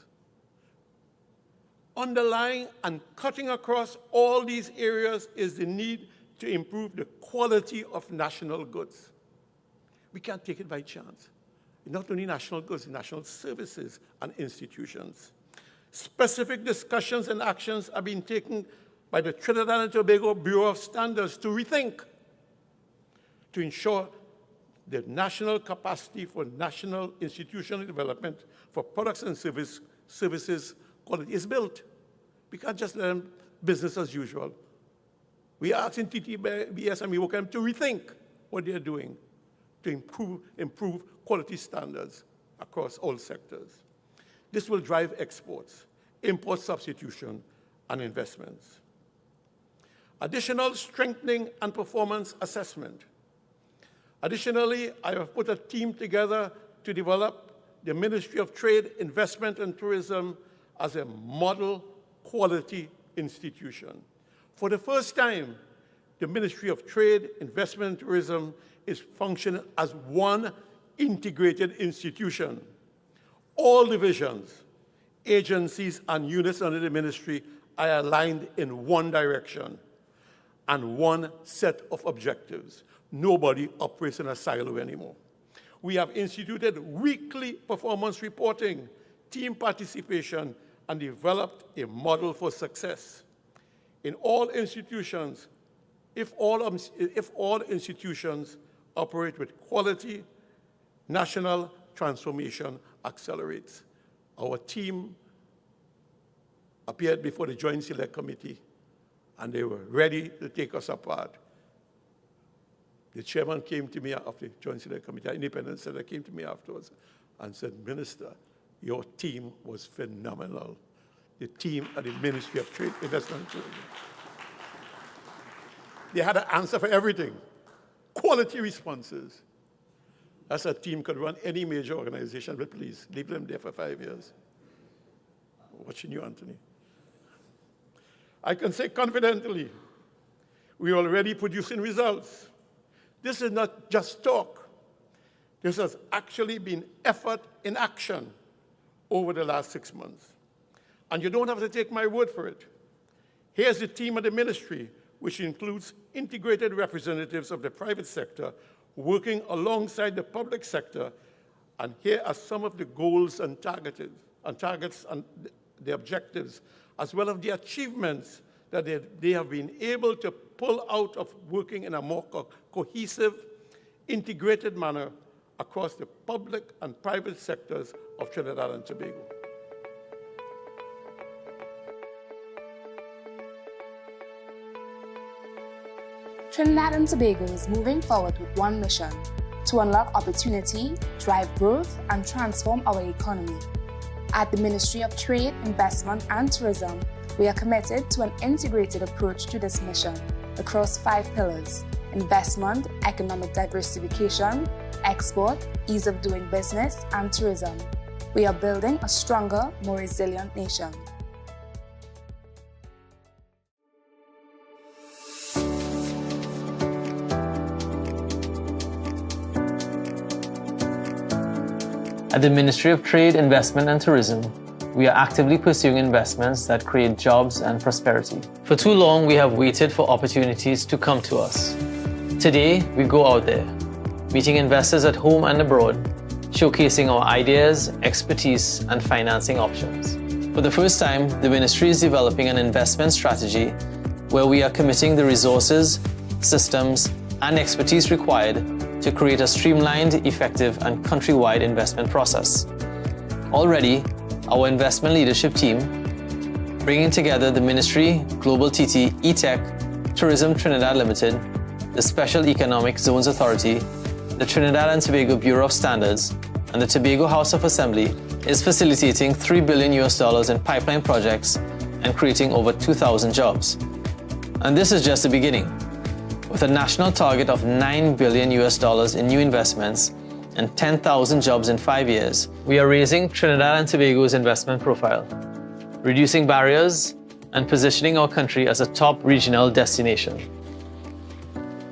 Underlying and cutting across all these areas is the need to improve the quality of national goods. We can't take it by chance. Not only national goods, national services and institutions. Specific discussions and actions are being taken by the Trinidad and Tobago Bureau of Standards to rethink, to ensure the national capacity for national institutional development for products and services quality is built. We can't just let them business as usual. We are asking TTBS and we work them to rethink what they're doing to improve quality standards across all sectors. This will drive exports, import substitution, and investments. Additional strengthening and performance assessment. Additionally, I have put a team together to develop the Ministry of Trade, Investment, and Tourism as a model quality institution. For the first time, the Ministry of Trade, Investment, and Tourism is functioning as one integrated institution. All divisions, agencies, and units under the ministry are aligned in one direction and one set of objectives. Nobody operates in a silo anymore. We have instituted weekly performance reporting, team participation, and developed a model for success. In all institutions, if all institutions operate with quality, national transformation accelerates. Our team appeared before the Joint Select Committee, and they were ready to take us apart. The chairman came to me after the Joint Select Committee, an independent senator came to me afterwards and said, Minister, your team was phenomenal. The team at the Ministry of Trade, Investment, and Tourism. They had an answer for everything. Quality responses. That's a team could run any major organization, but please, leave them there for 5 years. Watching you, Anthony. I can say confidently, we are already producing results. This is not just talk. This has actually been effort in action over the last 6 months. And you don't have to take my word for it. Here's the team of the ministry, which includes integrated representatives of the private sector working alongside the public sector. And here are some of the goals and targets and the objectives, as well as the achievements that they have been able to pull out of working in a more cohesive, integrated manner across the public and private sectors of Trinidad and Tobago. Trinidad and Tobago is moving forward with one mission: to unlock opportunity, drive growth, and transform our economy. At the Ministry of Trade, Investment and Tourism, we are committed to an integrated approach to this mission across 5 pillars: investment, economic diversification, export, ease of doing business, and tourism. We are building a stronger, more resilient nation. At the Ministry of Trade, Investment and Tourism, we are actively pursuing investments that create jobs and prosperity. For too long, we have waited for opportunities to come to us. Today, we go out there, meeting investors at home and abroad, showcasing our ideas, expertise, and financing options. For the first time, the Ministry is developing an investment strategy where we are committing the resources, systems, and expertise required to create a streamlined, effective, and countrywide investment process. Already, our investment leadership team, bringing together the Ministry, Global TT, eTech, Tourism Trinidad Limited, the Special Economic Zones Authority, the Trinidad and Tobago Bureau of Standards, and the Tobago House of Assembly, is facilitating $3 billion in pipeline projects and creating over 2,000 jobs. And this is just the beginning. With a national target of $9 billion in new investments and 10,000 jobs in 5 years, we are raising Trinidad and Tobago's investment profile, reducing barriers, and positioning our country as a top regional destination.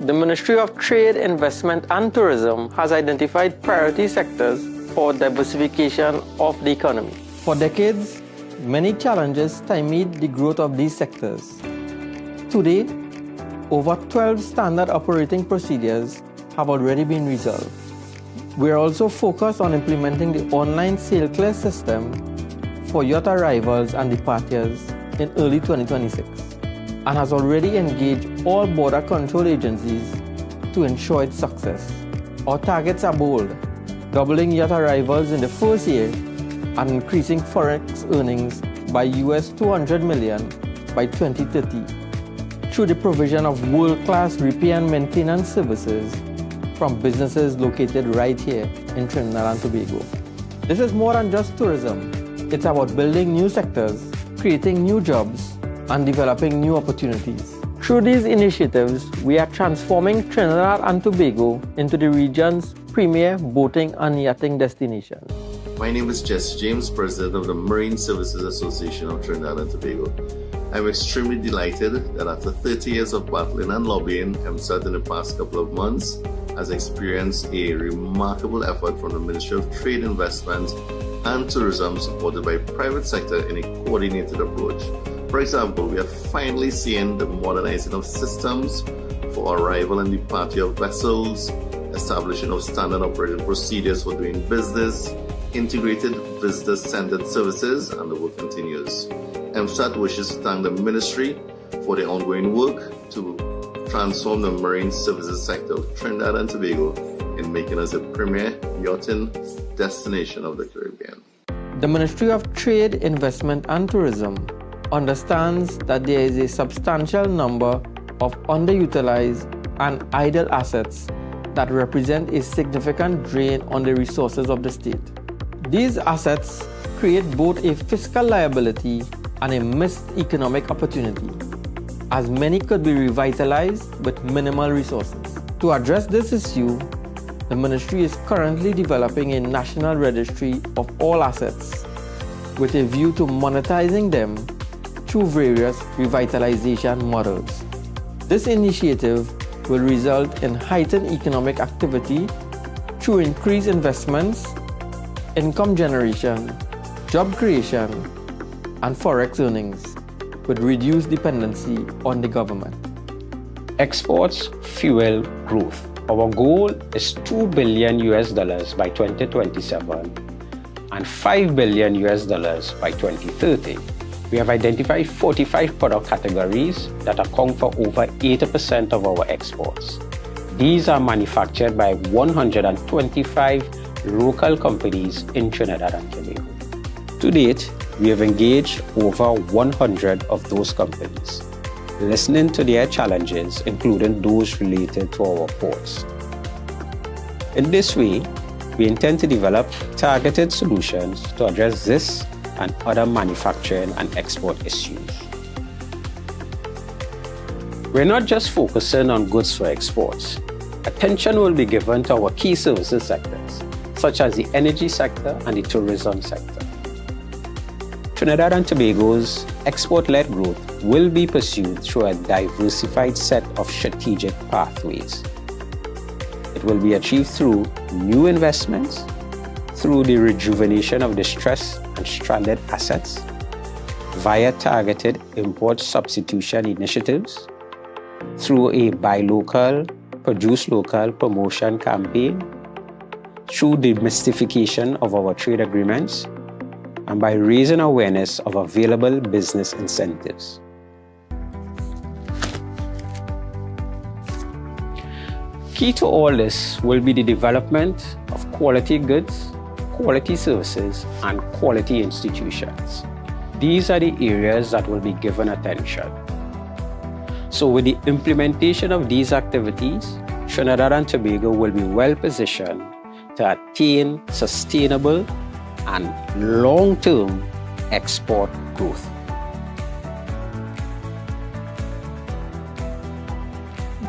The Ministry of Trade, Investment and Tourism has identified priority sectors for diversification of the economy. For decades, many challenges stymied the growth of these sectors. Today, over 12 standard operating procedures have already been resolved. We are also focused on implementing the online sail clear system for yacht arrivals and departures in early 2026 and has already engaged all border control agencies to ensure its success. Our targets are bold: doubling yacht arrivals in the first year and increasing forex earnings by $200 million by 2030 through the provision of world-class repair and maintenance services from businesses located right here in Trinidad and Tobago. This is more than just tourism. It's about building new sectors, creating new jobs, and developing new opportunities. Through these initiatives, we are transforming Trinidad and Tobago into the region's premier boating and yachting destination. My name is Jesse James, President of the Marine Services Association of Trinidad and Tobago. I'm extremely delighted that after 30 years of battling and lobbying, PSOTT in the past couple of months has experienced a remarkable effort from the Ministry of Trade, Investment and Tourism, supported by private sector in a coordinated approach. For example, we are finally seeing the modernizing of systems for arrival and departure of vessels, establishing of standard operating procedures for doing business, integrated visitor-centered services, and the work continues. PSOTT wishes to thank the Ministry for their ongoing work to transform the marine services sector of Trinidad and Tobago in making us a premier yachting destination of the Caribbean. The Ministry of Trade, Investment and Tourism understands that there is a substantial number of underutilized and idle assets that represent a significant drain on the resources of the state. These assets create both a fiscal liability and a missed economic opportunity, as many could be revitalized with minimal resources. To address this issue, the Ministry is currently developing a national registry of all assets with a view to monetizing them through various revitalization models. This initiative will result in heightened economic activity through increased investments, income generation, job creation, and forex earnings, with reduced dependency on the government. Exports fuel growth. Our goal is $2 billion by 2027 and $5 billion by 2030. We have identified 45 product categories that account for over 80% of our exports. These are manufactured by 125 local companies in Trinidad and Tobago. To date, we have engaged over 100 of those companies, listening to their challenges, including those related to our ports. In this way, we intend to develop targeted solutions to address this and other manufacturing and export issues. We're not just focusing on goods for exports. Attention will be given to our key services sectors, such as the energy sector and the tourism sector. Trinidad and Tobago's export-led growth will be pursued through a diversified set of strategic pathways. It will be achieved through new investments, through the rejuvenation of distressed and stranded assets, via targeted import substitution initiatives, through a buy local, produce local promotion campaign, through demystification of our trade agreements, and by raising awareness of available business incentives. Key to all this will be the development of quality goods, quality services, and quality institutions. These are the areas that will be given attention. So with the implementation of these activities, Trinidad and Tobago will be well positioned to attain sustainable and long-term export growth.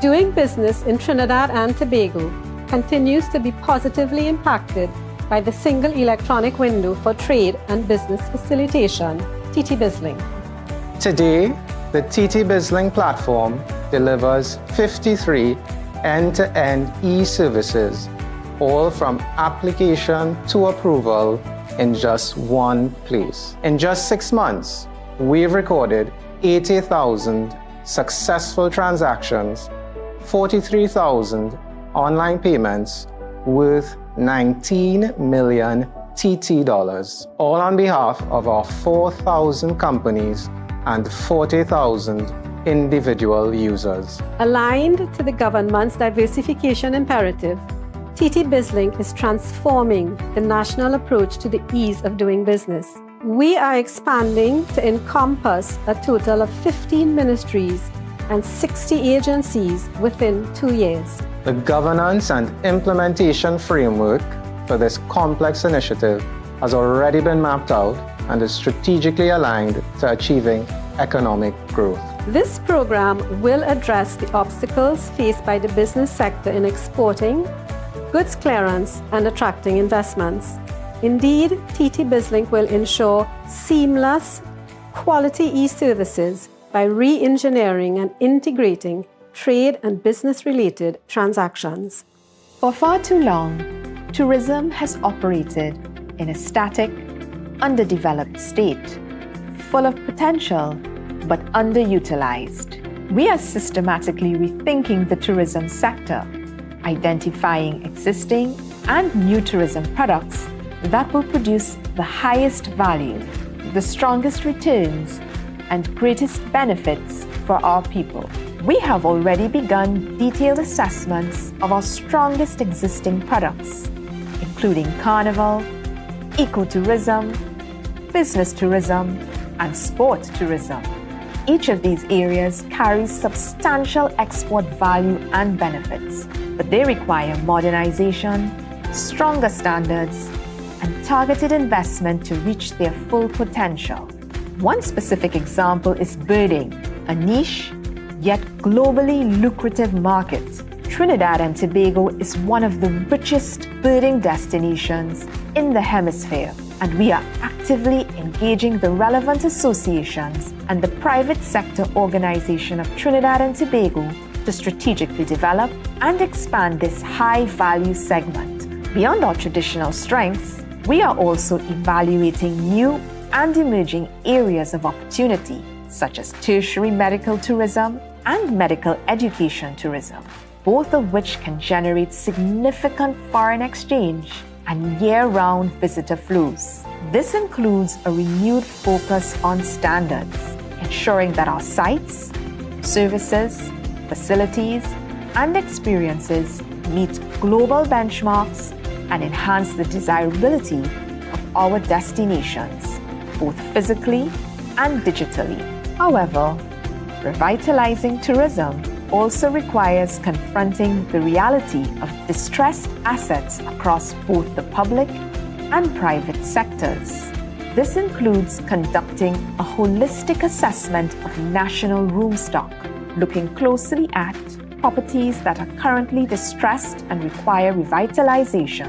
Doing business in Trinidad and Tobago continues to be positively impacted by the Single Electronic Window for Trade and Business Facilitation, TT BizLink. Today, the TT BizLink platform delivers 53 end-to-end e-services, all from application to approval in just one place. In just 6 months, we've recorded 80,000 successful transactions, 43,000 online payments worth 19 million TT dollars, all on behalf of our 4,000 companies and 40,000 individual users. Aligned to the government's diversification imperative, TT BizLink is transforming the national approach to the ease of doing business. We are expanding to encompass a total of 15 ministries and 60 agencies within 2 years. The governance and implementation framework for this complex initiative has already been mapped out and is strategically aligned to achieving economic growth. This program will address the obstacles faced by the business sector in exporting, goods clearance, and attracting investments. Indeed, TT BizLink will ensure seamless, quality e-services by re-engineering and integrating trade and business-related transactions. For far too long, tourism has operated in a static, underdeveloped state, full of potential but underutilized. We are systematically rethinking the tourism sector, identifying existing and new tourism products that will produce the highest value, the strongest returns, and greatest benefits for our people. We have already begun detailed assessments of our strongest existing products, including carnival, ecotourism, business tourism, and sport tourism. Each of these areas carries substantial export value and benefits, but they require modernization, stronger standards, and targeted investment to reach their full potential. One specific example is birding, a niche yet globally lucrative market. Trinidad and Tobago is one of the richest birding destinations in the hemisphere, and we are actively engaging the relevant associations and the private sector organization of Trinidad and Tobago to strategically develop and expand this high-value segment. Beyond our traditional strengths, we are also evaluating new and emerging areas of opportunity, such as tertiary medical tourism and medical education tourism, both of which can generate significant foreign exchange and year-round visitor flows. This includes a renewed focus on standards, ensuring that our sites, services, facilities, and experiences meet global benchmarks and enhance the desirability of our destinations, both physically and digitally. However, revitalizing tourism also requires confronting the reality of distressed assets across both the public and private sectors. This includes conducting a holistic assessment of national room stock, looking closely at properties that are currently distressed and require revitalization,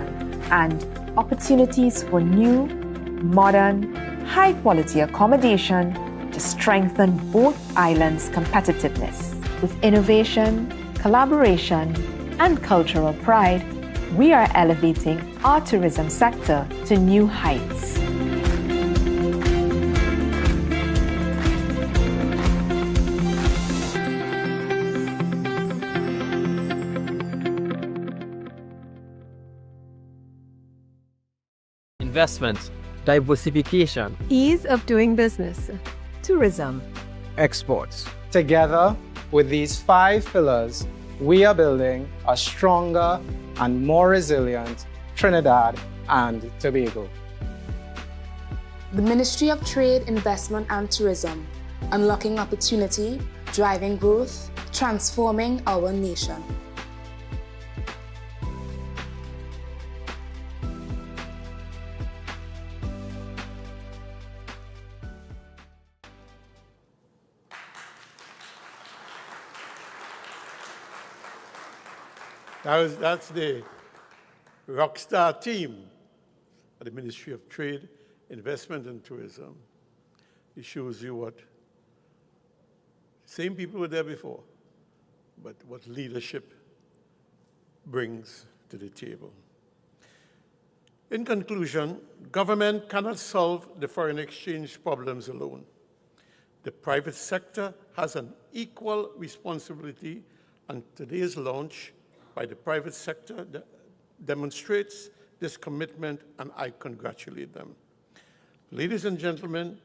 and opportunities for new, modern, high-quality accommodation to strengthen both islands' competitiveness. With innovation, collaboration, and cultural pride, we are elevating our tourism sector to new heights. Investment, diversification, Ease of doing business. Tourism. Exports. Together with these 5 pillars, we are building a stronger and more resilient Trinidad and Tobago. The Ministry of Trade, Investment and Tourism, unlocking opportunity, driving growth, transforming our nation. That's the rockstar team at the Ministry of Trade, Investment and Tourism. It shows you what same people were there before, but what leadership brings to the table. In conclusion, government cannot solve the foreign exchange problems alone. The private sector has an equal responsibility, and today's launch by the private sector demonstrates this commitment, and I congratulate them. Ladies and gentlemen,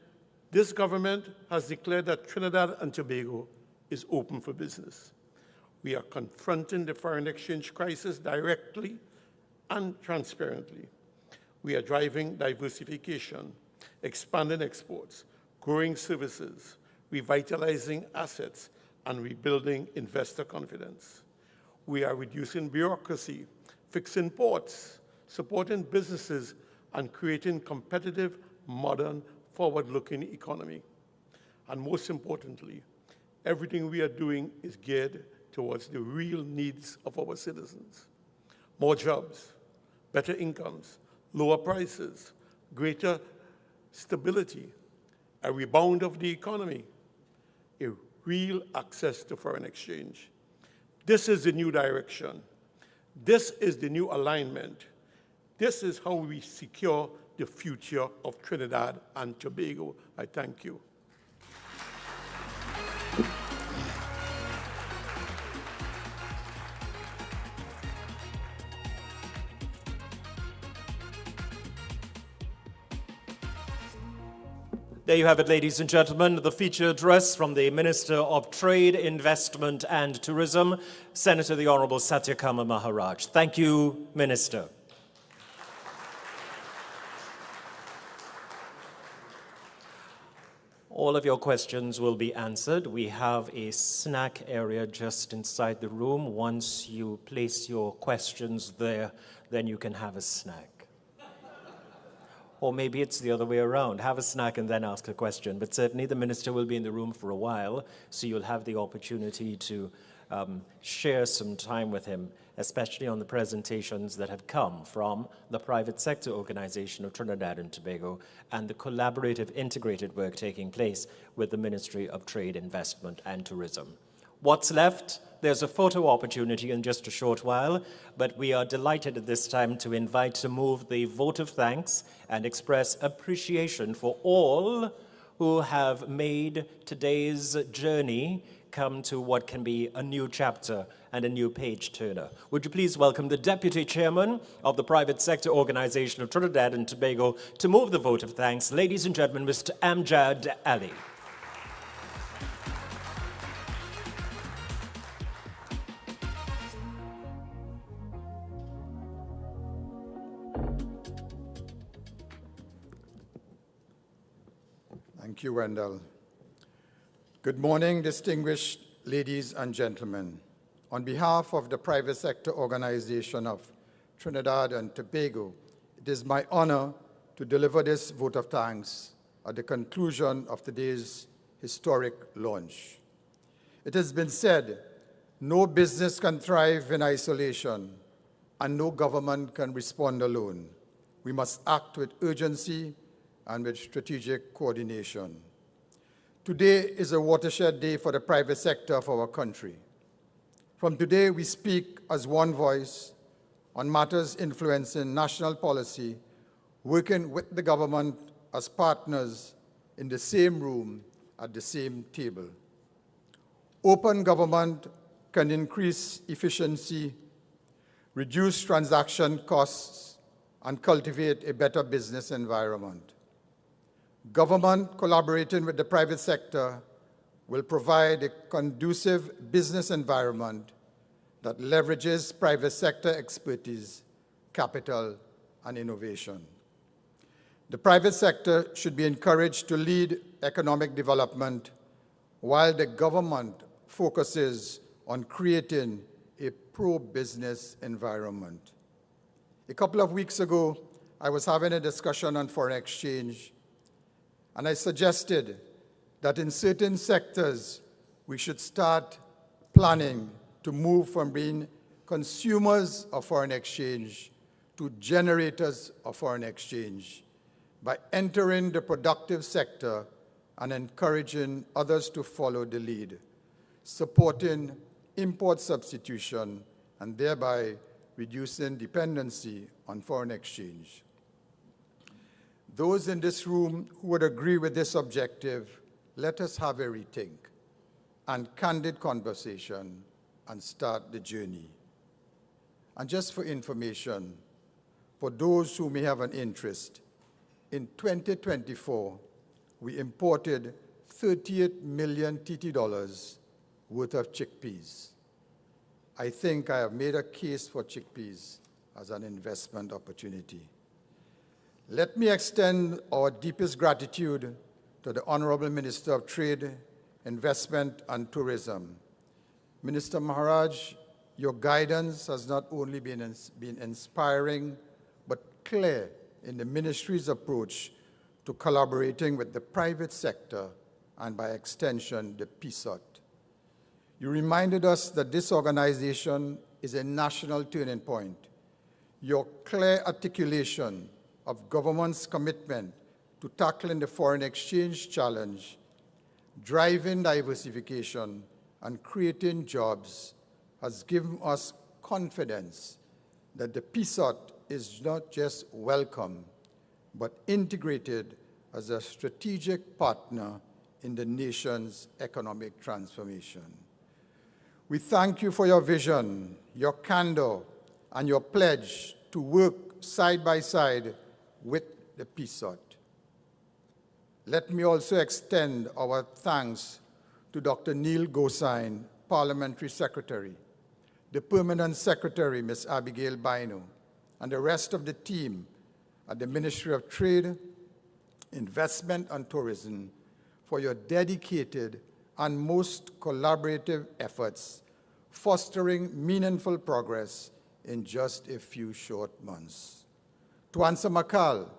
this government has declared that Trinidad and Tobago is open for business. We are confronting the foreign exchange crisis directly and transparently. We are driving diversification, expanding exports, growing services, revitalizing assets, and rebuilding investor confidence. We are reducing bureaucracy, fixing ports, supporting businesses, and creating competitive, modern, forward-looking economy. And most importantly, everything we are doing is geared towards the real needs of our citizens. More jobs, better incomes, lower prices, greater stability, a rebound of the economy, a real access to foreign exchange. This is the new direction. This is the new alignment. This is how we secure the future of Trinidad and Tobago. I thank you. There you have it, ladies and gentlemen, the feature address from the Minister of Trade, Investment and Tourism, Senator the Honorable Satyakama Maharaj. Thank you, Minister. All of your questions will be answered. We have a snack area just inside the room. Once you place your questions there, then you can have a snack. Or maybe it's the other way around. Have a snack and then ask a question. But certainly the minister will be in the room for a while, so you'll have the opportunity to share some time with him, especially on the presentations that have come from the private sector organization of Trinidad and Tobago and the collaborative integrated work taking place with the Ministry of Trade, Investment and Tourism. What's left? There's a photo opportunity in just a short while, but we are delighted at this time to invite to move the vote of thanks and express appreciation for all who have made today's journey come to what can be a new chapter and a new page turner. Would you please welcome the Deputy Chairman of the Private Sector Organization of Trinidad and Tobago to move the vote of thanks, ladies and gentlemen, Mr. Amjad Ali. Thank you, Wendell. Good morning, distinguished ladies and gentlemen, on behalf of the private sector organization of Trinidad and Tobago, it is my honor to deliver this vote of thanks at the conclusion of today's historic launch. It has been said, no business can thrive in isolation, and no government can respond alone. We must act with urgency and with strategic coordination. Today is a watershed day for the private sector of our country. From today, we speak as one voice on matters influencing national policy, working with the government as partners in the same room at the same table. Open government can increase efficiency, reduce transaction costs, and cultivate a better business environment. Government collaborating with the private sector will provide a conducive business environment that leverages private sector expertise, capital, and innovation. The private sector should be encouraged to lead economic development while the government focuses on creating a pro-business environment. A couple of weeks ago, I was having a discussion on foreign exchange, and I suggested that in certain sectors, we should start planning to move from being consumers of foreign exchange to generators of foreign exchange by entering the productive sector and encouraging others to follow the lead, supporting import substitution, and thereby reducing dependency on foreign exchange. Those in this room who would agree with this objective, let us have a rethink and candid conversation and start the journey. And just for information, for those who may have an interest, in 2024, we imported 38 million TT dollars worth of chickpeas. I think I have made a case for chickpeas as an investment opportunity. Let me extend our deepest gratitude to the Honorable Minister of Trade, Investment and Tourism. Minister Maharaj, your guidance has not only been inspiring, but clear in the ministry's approach to collaborating with the private sector and by extension, the PSOTT. You reminded us that this organization is a national turning point. Your clear articulation of government's commitment to tackling the foreign exchange challenge, driving diversification, and creating jobs has given us confidence that the PSOTT is not just welcome, but integrated as a strategic partner in the nation's economic transformation. We thank you for your vision, your candor, and your pledge to work side by side with the PSOTT. Let me also extend our thanks to Dr. Neil Gosain, Parliamentary Secretary, the Permanent Secretary, Ms. Abigail Bino, and the rest of the team at the Ministry of Trade, Investment and Tourism for your dedicated and most collaborative efforts, fostering meaningful progress in just a few short months. To Ansa Makal,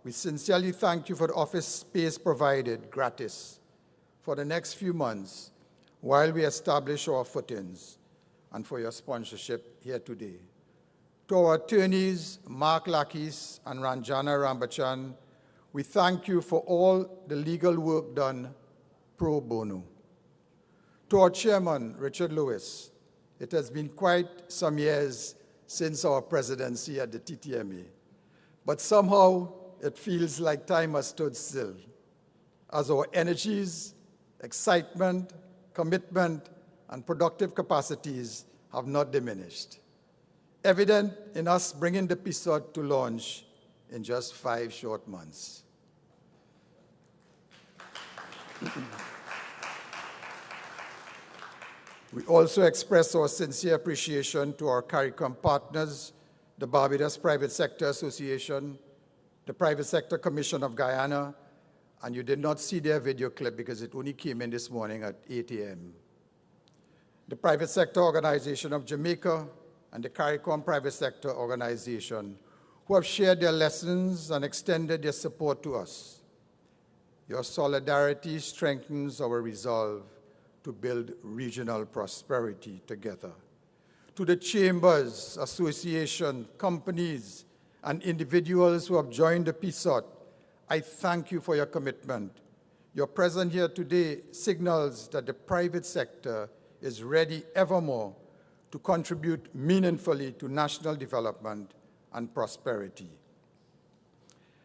we sincerely thank you for the office space provided gratis for the next few months while we establish our footings, and for your sponsorship here today. To our attorneys, Mark Lakis and Ranjana Rambachan, we thank you for all the legal work done pro bono. To our chairman, Richard Lewis, it has been quite some years since our presidency at the TTMA, but somehow it feels like time has stood still, as our energies, excitement, commitment, and productive capacities have not diminished, evident in us bringing the PSOTT to launch in just 5 short months. We also express our sincere appreciation to our CARICOM partners, the Barbados Private Sector Association, the Private Sector Commission of Guyana, and you did not see their video clip because it only came in this morning at 8 a.m. the Private Sector Organization of Jamaica, and the CARICOM Private Sector Organization, who have shared their lessons and extended their support to us. Your solidarity strengthens our resolve to build regional prosperity together. To the chambers, associations, companies, and individuals who have joined the PSOTT, I thank you for your commitment. Your presence here today signals that the private sector is ready evermore to contribute meaningfully to national development and prosperity.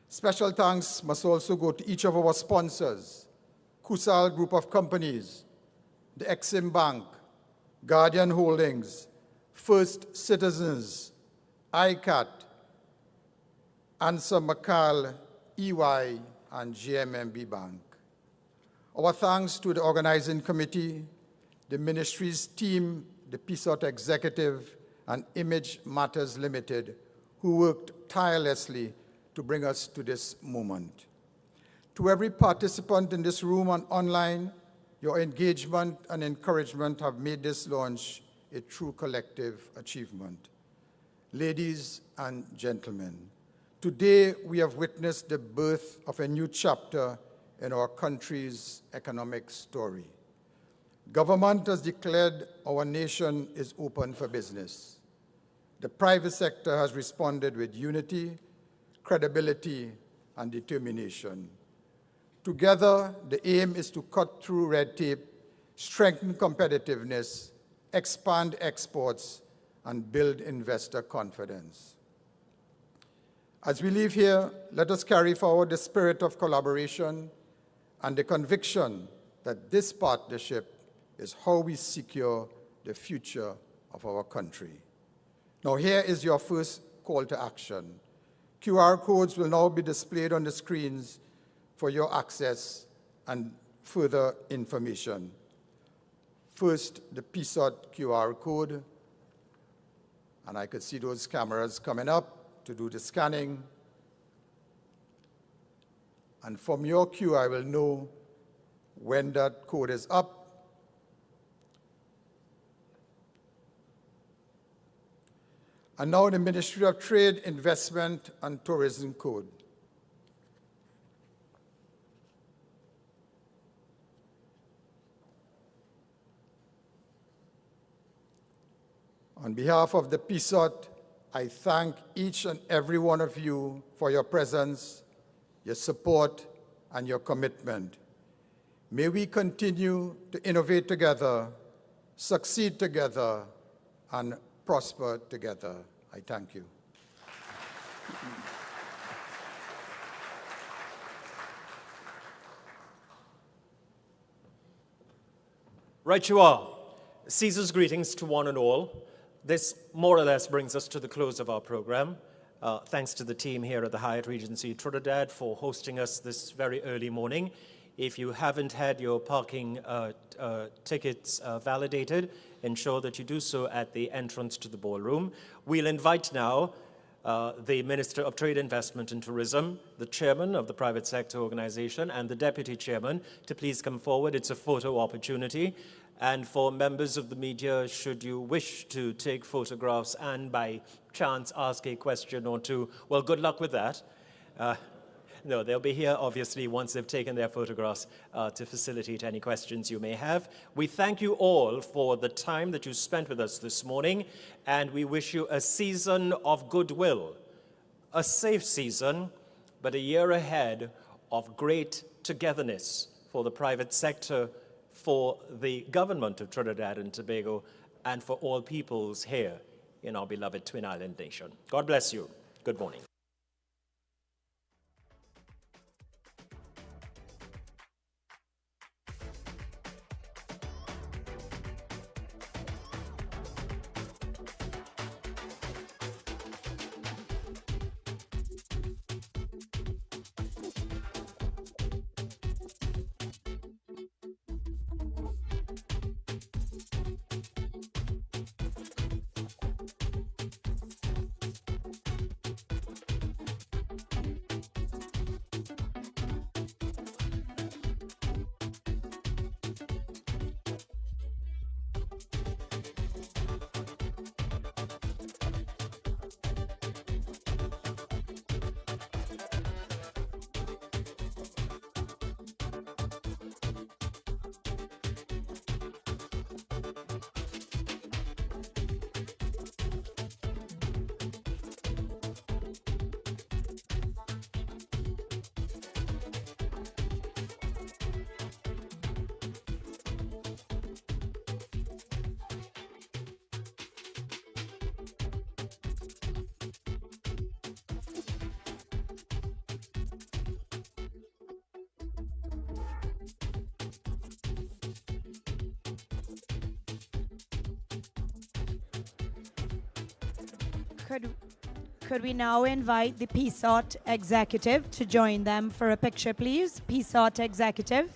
Special thanks must also go to each of our sponsors, Kusal Group of Companies, the Exim Bank, Guardian Holdings, First Citizens, ICAT, Answer McCall, EY, and GMMB Bank. Our thanks to the organizing committee, the ministry's team, the PSOTT executive, and Image Matters Limited, who worked tirelessly to bring us to this moment. To every participant in this room and online, your engagement and encouragement have made this launch a true collective achievement. Ladies and gentlemen, today we have witnessed the birth of a new chapter in our country's economic story. Government has declared our nation is open for business. The private sector has responded with unity, credibility, and determination. Together, the aim is to cut through red tape, strengthen competitiveness, expand exports, and build investor confidence. As we leave here, let us carry forward the spirit of collaboration and the conviction that this partnership is how we secure the future of our country. Now, here is your first call to action. QR codes will now be displayed on the screens for your access and further information. First, the PSOTT QR code, and I could see those cameras coming up to do the scanning. And from your queue, I will know when that code is up. And now the Ministry of Trade, Investment, and Tourism code. On behalf of the PSOTT, I thank each and every one of you for your presence, your support, and your commitment. May we continue to innovate together, succeed together, and prosper together. I thank you. Right you are. Caesar's greetings to one and all. This more or less brings us to the close of our program. Thanks to the team here at the Hyatt Regency Trinidad for hosting us this very early morning. If you haven't had your parking tickets validated, ensure that you do so at the entrance to the ballroom. We'll invite now the Minister of Trade, Investment and Tourism, the Chairman of the Private Sector Organization, and the Deputy Chairman to please come forward. It's a photo opportunity. And for members of the media, should you wish to take photographs and by chance ask a question or two, well, good luck with that. No, they'll be here, obviously, once they've taken their photographs to facilitate any questions you may have. We thank you all for the time that you spent with us this morning, and we wish you a season of goodwill, a safe season, but a year ahead of great togetherness for the private sector, for the government of Trinidad and Tobago, and for all peoples here in our beloved Twin Island nation. God bless you. Good morning. Could we now invite the PSOTT executive to join them for a picture, please? PSOTT executive.